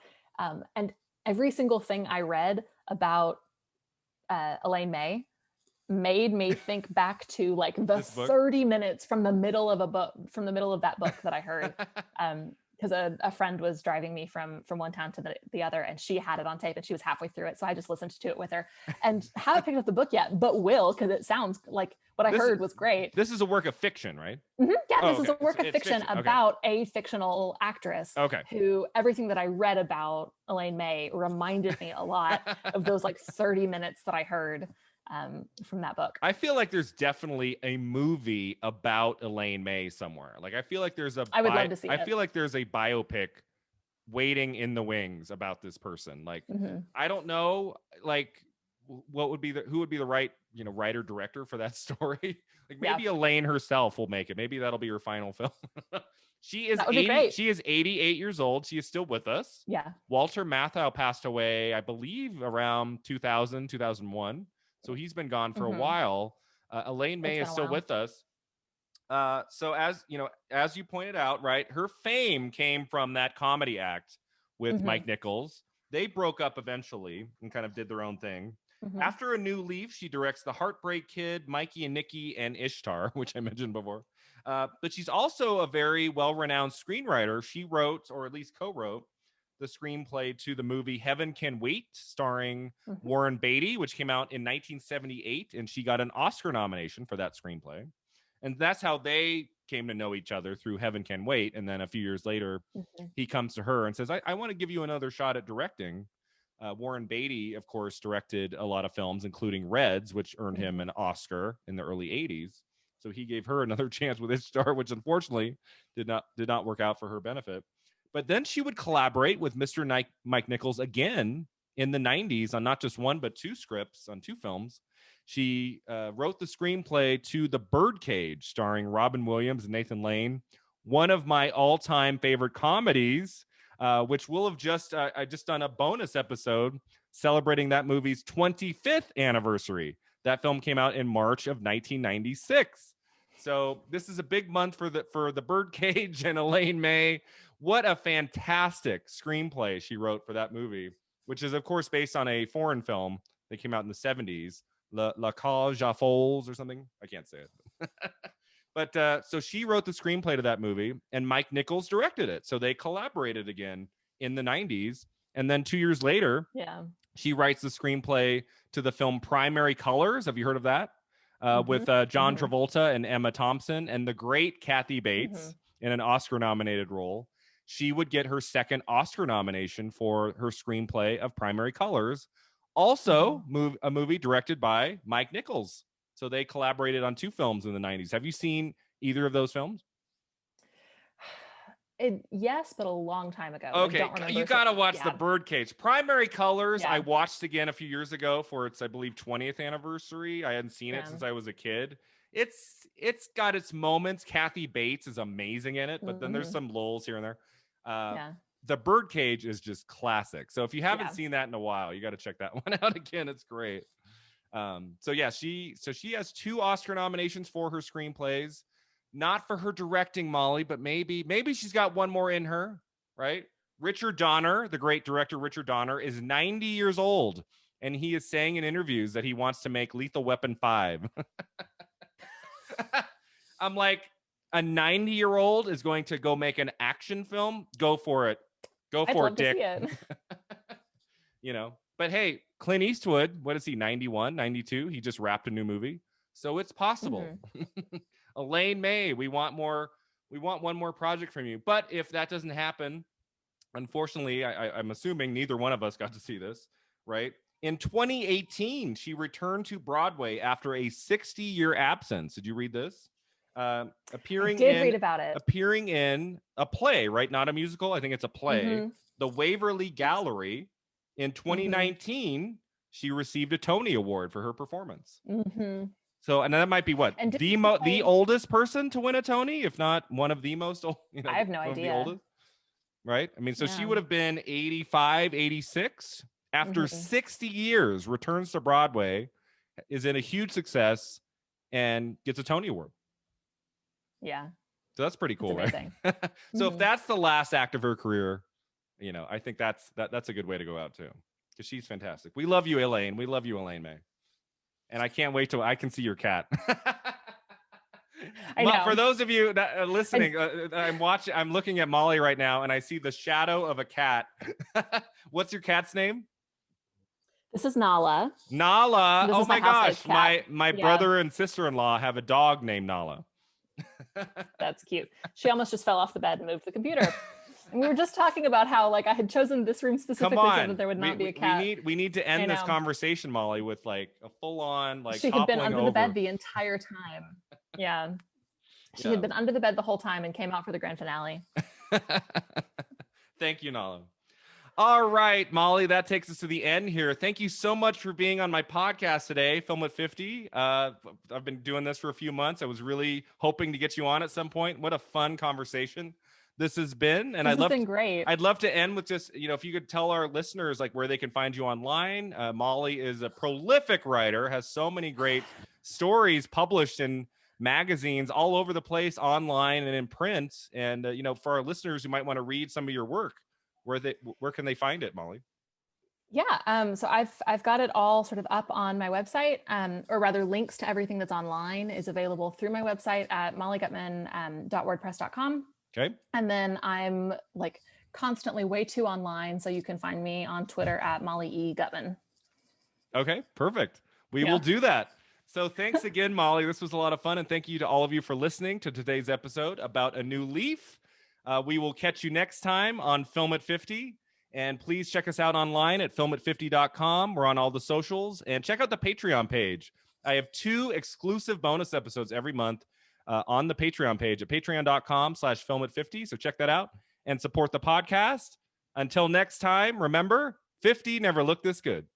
And every single thing I read about Elaine May made me think back to like the 30 minutes from the middle of that book that I heard. Because a friend was driving me from one town to the other, and she had it on tape and she was halfway through it. So I just listened to it with her and haven't picked up the book yet, but will, because it sounds like what I heard was great. This is a work of fiction, right? Yeah, this is a work of fiction about a fictional actress who everything that I read about Elaine May reminded me a lot of those like 30 minutes that I heard from that book. I feel like there's definitely a movie about Elaine May somewhere. Like I feel like there's I would love to see it. I feel like there's a biopic waiting in the wings about this person. Like I don't know, like who would be the right, you know, writer director for that story. Like maybe Elaine herself will make it. Maybe that'll be her final film. She is 88 years old. She is still with us. Yeah. Walter Matthau passed away, I believe, around 2001. So he's been gone for a while. Elaine May is still with us. So as you pointed out, right, her fame came from that comedy act with Mike Nichols. They broke up eventually and kind of did their own thing. After A New Leaf, she directs The Heartbreak Kid, Mikey and Nicky, and Ishtar, which I mentioned before. But she's also a very well-renowned screenwriter. She wrote, or at least co-wrote, the screenplay to the movie Heaven Can Wait, starring Warren Beatty, which came out in 1978, and she got an Oscar nomination for that screenplay. And that's how they came to know each other, through Heaven Can Wait. And then a few years later, he comes to her and says, I want to give you another shot at directing. Warren Beatty, of course, directed a lot of films, including Reds, which earned him an Oscar in the early 80s. So he gave her another chance with Ishtar, which unfortunately did not work out for her benefit. But then she would collaborate with Mr. Mike Nichols again in the 90s on not just one, but two scripts on two films. She wrote the screenplay to The Birdcage, starring Robin Williams and Nathan Lane, one of my all-time favorite comedies, which will have I just done a bonus episode celebrating that movie's 25th anniversary. That film came out in March of 1996. So this is a big month for the Birdcage and Elaine May. What a fantastic screenplay she wrote for that movie, which is, of course, based on a foreign film that came out in the 70s, La Cage aux Folles or something. I can't say it. But so she wrote the screenplay to that movie, and Mike Nichols directed it. So they collaborated again in the 90s. And then 2 years later, she writes the screenplay to the film Primary Colors. Have you heard of that? With John Travolta and Emma Thompson and the great Kathy Bates in an Oscar-nominated role. She would get her second Oscar nomination for her screenplay of Primary Colors. Also, a movie directed by Mike Nichols. So they collaborated on two films in the 90s. Have you seen either of those films? Yes, but a long time ago. Okay, you got to watch The Birdcage. Primary Colors, I watched again a few years ago for its, I believe, 20th anniversary. I hadn't seen it since I was a kid. It's got its moments. Kathy Bates is amazing in it, but then there's some lulls here and there. The Birdcage is just classic. So if you haven't seen that in a while, you got to check that one out again. It's great. She has two Oscar nominations for her screenplays, not for her directing, Molly, but maybe she's got one more in her, right? Richard Donner, the great director Richard Donner, is 90 years old, and he is saying in interviews that he wants to make Lethal Weapon 5. I'm like, a 90-year-old is going to go make an action film? Go for it. Go for it, Dick. To see it. But hey, Clint Eastwood, what is he, 91, 92? He just wrapped a new movie. So it's possible. Elaine May, we want one more project from you. But if that doesn't happen, unfortunately, I'm assuming neither one of us got to see this, right? In 2018, she returned to Broadway after a 60-year absence. Did you read this? Appearing read about it. Appearing in a play, right? Not a musical. I think it's a play. The Waverly Gallery. In 2019, she received a Tony Award for her performance. So, and that might be what? The oldest person to win a Tony, if not one of the most old. I have no idea. Right? I mean, so she would have been 85, 86. After 60 years, returns to Broadway, is in a huge success, and gets a Tony Award. Yeah. So that's pretty cool, right? So if that's the last act of her career, I think that's a good way to go out too, because she's fantastic. We love you, Elaine. We love you, Elaine May. And I can't wait till I can see your cat. I know. For those of you that are listening, I'm looking at Molly right now, and I see the shadow of a cat. What's your cat's name? This is Nala. Nala. Oh my gosh. My brother and sister-in-law have a dog named Nala. That's cute. She almost just fell off the bed and moved the computer. And we were just talking about how I had chosen this room specifically so that there would not be a cat. We need to end this conversation, Molly, with a full-on she had been under the bed the entire time. Yeah. She had been under the bed the whole time and came out for the grand finale. Thank you, Nala. All right, Molly, that takes us to the end here. Thank you so much for being on my podcast today, Film at 50. I've been doing this for a few months. I was really hoping to get you on at some point. What a fun conversation this has been. And this has been great. I'd love to end with just, if you could tell our listeners where they can find you online. Molly is a prolific writer, has so many great stories published in magazines all over the place, online and in print. And, for our listeners who might want to read some of your work, where can they find it, Molly? Yeah, so I've got it all sort of up on my website, or rather links to everything that's online is available through my website at mollygutman.wordpress.com. Okay. And then I'm like constantly way too online, so you can find me on Twitter at Molly E. Gutman. Okay, perfect. We will do that. So thanks again, Molly. This was a lot of fun, and thank you to all of you for listening to today's episode about A New Leaf. We will catch you next time on Film at 50. And please check us out online at filmat50.com. We're on all the socials. And check out the Patreon page. I have 2 exclusive bonus episodes every month on the Patreon page at patreon.com/filmat50. So check that out and support the podcast. Until next time, remember, 50 never looked this good.